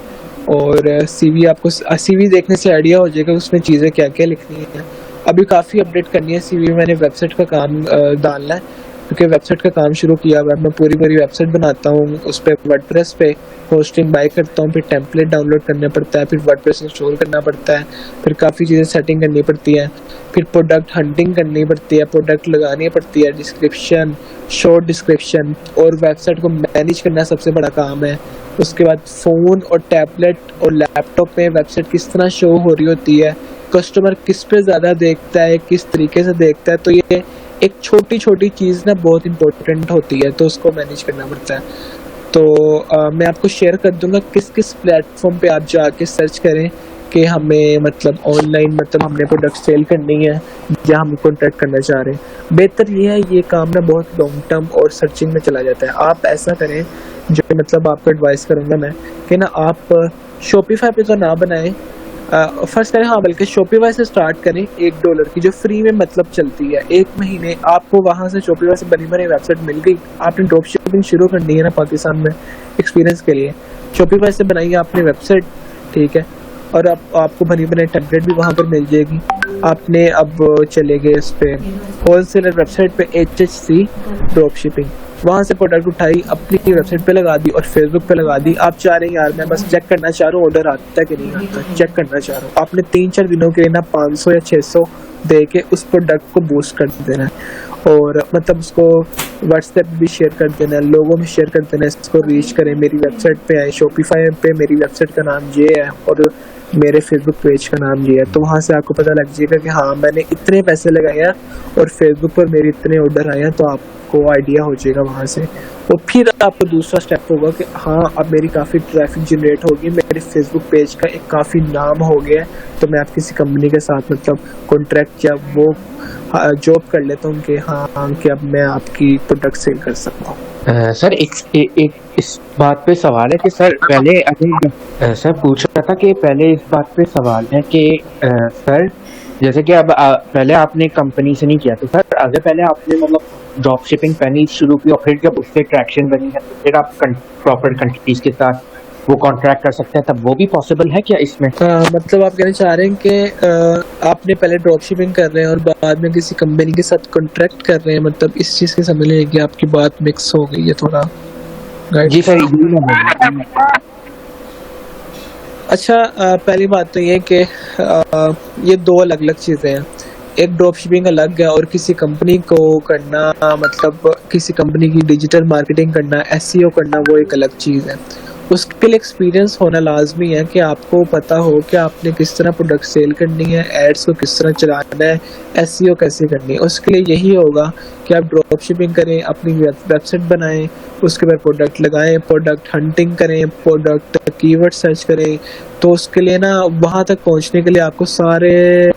और सीवी देखने से आइडिया हो जाएगा उसमें चीज़ें क्या क्या लिखनी है। अभी काफ़ी अपडेट करनी है सीवी में, मैंने वेबसाइट का काम डालना है क्योंकि वेबसाइट का काम शुरू किया हुआ है। मैं पूरी वेबसाइट बनाता हूँ, उस पर वर्डप्रेस पे होस्टिंग बाय करता हूँ, फिर टेम्पलेट डाउनलोड करना पड़ता है, फिर वर्डप्रेस इंस्टॉल करना पड़ता है, फिर काफ़ी चीज़ें सेटिंग करनी पड़ती है, फिर प्रोडक्ट हंटिंग करनी पड़ती है, प्रोडक्ट लगानी पड़ती है, डिस्क्रिप्शन, शॉर्ट डिस्क्रिप्शन, और वेबसाइट को मैनेज करना सबसे बड़ा काम है। उसके बाद फ़ोन और टैबलेट और लैपटॉप में वेबसाइट किस तरह शो हो रही होती है, कस्टमर किस पे ज़्यादा देखता है, किस तरीके से देखता है, तो ये एक छोटी छोटी चीज़ ना बहुत इंपॉर्टेंट होती है, तो उसको मैनेज करना पड़ता है। तो मैं आपको शेयर कर दूंगा किस किस प्लेटफॉर्म पे आप जाके सर्च करें कि हमें मतलब ऑनलाइन मतलब हमने प्रोडक्ट सेल करनी है या हम कॉन्ट्रैक्ट करना चाह रहे हैं। बेहतर ये है, ये काम ना बहुत लॉन्ग टर्म और सर्चिंग में चला जाता है। आप ऐसा करें, जो मतलब आपको एडवाइस करूंगा मैं कि ना आप शॉपिफाई पे तो ना बनाएं, फर्स्ट करें, हाँ बल्कि शॉपिफाई से स्टार्ट करें $1 की, जो फ्री में मतलब चलती है। 1 महीने आपको वहां से शॉपिफाई से बनी बनी वेबसाइट मिल गई, आपने ड्रॉप शिपिंग शुरू करनी है ना पाकिस्तान में एक्सपीरियंस के लिए, शॉपिफाई से बनाइए आपने वेबसाइट, ठीक है, और आपको बनी बनाई टेम्पलेट भी वहां पर मिल जाएगी। आपने अब चले गए इस पे होलसेलर वेबसाइट पे HHC ड्रॉप शिपिंग, वहां से प्रोडक्ट उठाई अपनी वेबसाइट पे लगा दी और फेसबुक पे लगा दी। आप चाह रहे हैं यार मैं बस चेक करना चाह रहा हूँ ऑर्डर आता है कि नहीं आता, चेक करना चाह रहा हूँ, आपने 3-4 दिनों के लिए ना 500 या 600 दे के उस प्रोडक्ट को बूस्ट कर देना है, और मतलब उसको व्हाट्सएप भी शेयर कर देना है, लोगों में शेयर कर देना है, इसको रीच करें, मेरी वेबसाइट पे आए, शॉपिफाई पे मेरी वेबसाइट का नाम ये है और मेरे फेसबुक पेज का नाम ये है, तो वहाँ से आपको पता लग जाएगा कि हाँ मैंने इतने पैसे लगाए हैं और फेसबुक पर मेरे इतने ऑर्डर आए हैं, तो आपको आइडिया हो जाएगा वहाँ से। और फिर आपको दूसरा स्टेप होगा कि हाँ अब मेरी काफ़ी ट्रैफिक जनरेट होगी, मेरे फेसबुक पेज का एक काफ़ी नाम हो गया है, तो मैं आप किसी कंपनी के साथ मतलब कॉन्ट्रैक्ट या वो जॉब कर लेता हूँ कि हाँ कि अब मैं आपकी प्रोडक्ट सेल कर सकता हूँ। सर एक इस बात पे सवाल है कि सर पहले अभी सर पूछ रहा था कि पहले इस बात पे सवाल है कि सर जैसे कि अब पहले आपने कंपनी से नहीं किया, तो सर अगर पहले आपने मतलब ड्रॉप शिपिंग करनी शुरू की और फिर जब उससे ट्रैक्शन बनी है तो फिर आप प्रॉपर कंट्रीज के साथ वो कॉन्ट्रैक्ट कर सकते हैं, तब वो भी पॉसिबल है क्या इसमें? मतलब आप कहना चाह रहे हैं कि आपने पहले ड्रॉप शिपिंग कर रहे हैं और बाद में किसी कंपनी के साथ कॉन्ट्रैक्ट कर रहे हैं, मतलब इस चीज़ की समझ लेंगे आपकी बात मिक्स हो गई है थोड़ा। जी सर। अच्छा, पहली बात तो ये कि ये दो अलग अलग चीज़ें हैं। एक ड्रॉप शिपिंग अलग है और किसी कंपनी को करना मतलब किसी कंपनी की डिजिटल मार्केटिंग करना, SEO करना, वो एक अलग चीज़ है। उसके लिए एक्सपीरियंस होना लाजमी है कि आपको पता हो कि आपने किस तरह प्रोडक्ट सेल करनी है, एड्स को किस तरह चलाना है, SEO कैसे करनी है। उसके लिए यही होगा कि आप ड्रॉप शिपिंग करें, अपनी वेबसाइट बनाएं, उसके बाद प्रोडक्ट लगाएं, प्रोडक्ट हंटिंग करें, प्रोडक्ट कीवर्ड सर्च करें। तो उसके लिए ना वहाँ तक पहुँचने के लिए आपको सारे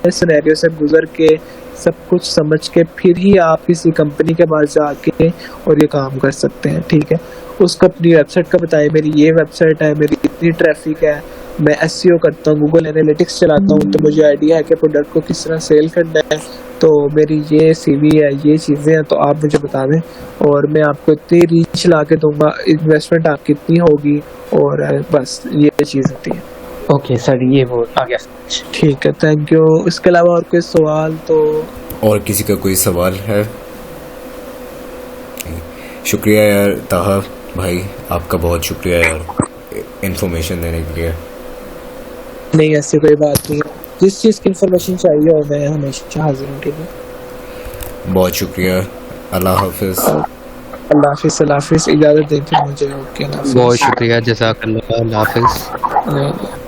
सिनेरियो से गुजर के सब कुछ समझ के फिर ही आप किसी कंपनी के पास जाके और ये काम कर सकते हैं, ठीक है। उसको अपनी वेबसाइट का बताएं, मेरी ये वेबसाइट है, मेरी इतनी ट्रैफिक है, मैं SEO करता हूँ, गूगल एनालिटिक्स चलाता हूँ, तो मुझे आइडिया है कि प्रोडक्ट को किस तरह सेल करना है, तो मेरी ये CV है, ये चीज़ें हैं, तो आप मुझे बता दें और मैं आपको इतनी रीच ला के दूंगा, इन्वेस्टमेंट आपकी इतनी होगी, और बस ये चीज़ होती है। ओके सर, ये वो आ गया। ठीक है, थैंक यू। इसके अलावा और कोई सवाल? तो और किसी का कोई सवाल है? शुक्रिया यार ताहा भाई, आपका बहुत शुक्रिया यार इन्फॉर्मेशन देने के लिए। नहीं, ऐसी कोई बात नहीं है, जिस चीज़ की इन्फॉर्मेशन चाहिए हो मैं हमेशा हाजिर हूँ, ठीक है। बहुत शुक्रिया, अल्लाह हाफिज़। अल्लाह हाफिज़, अल्लाह हाफिज़, इजाज़त दें फिर मुझे। ओके, बहुत शुक्रिया, जज़ाकल्लाह, अल्लाह हाफिज़।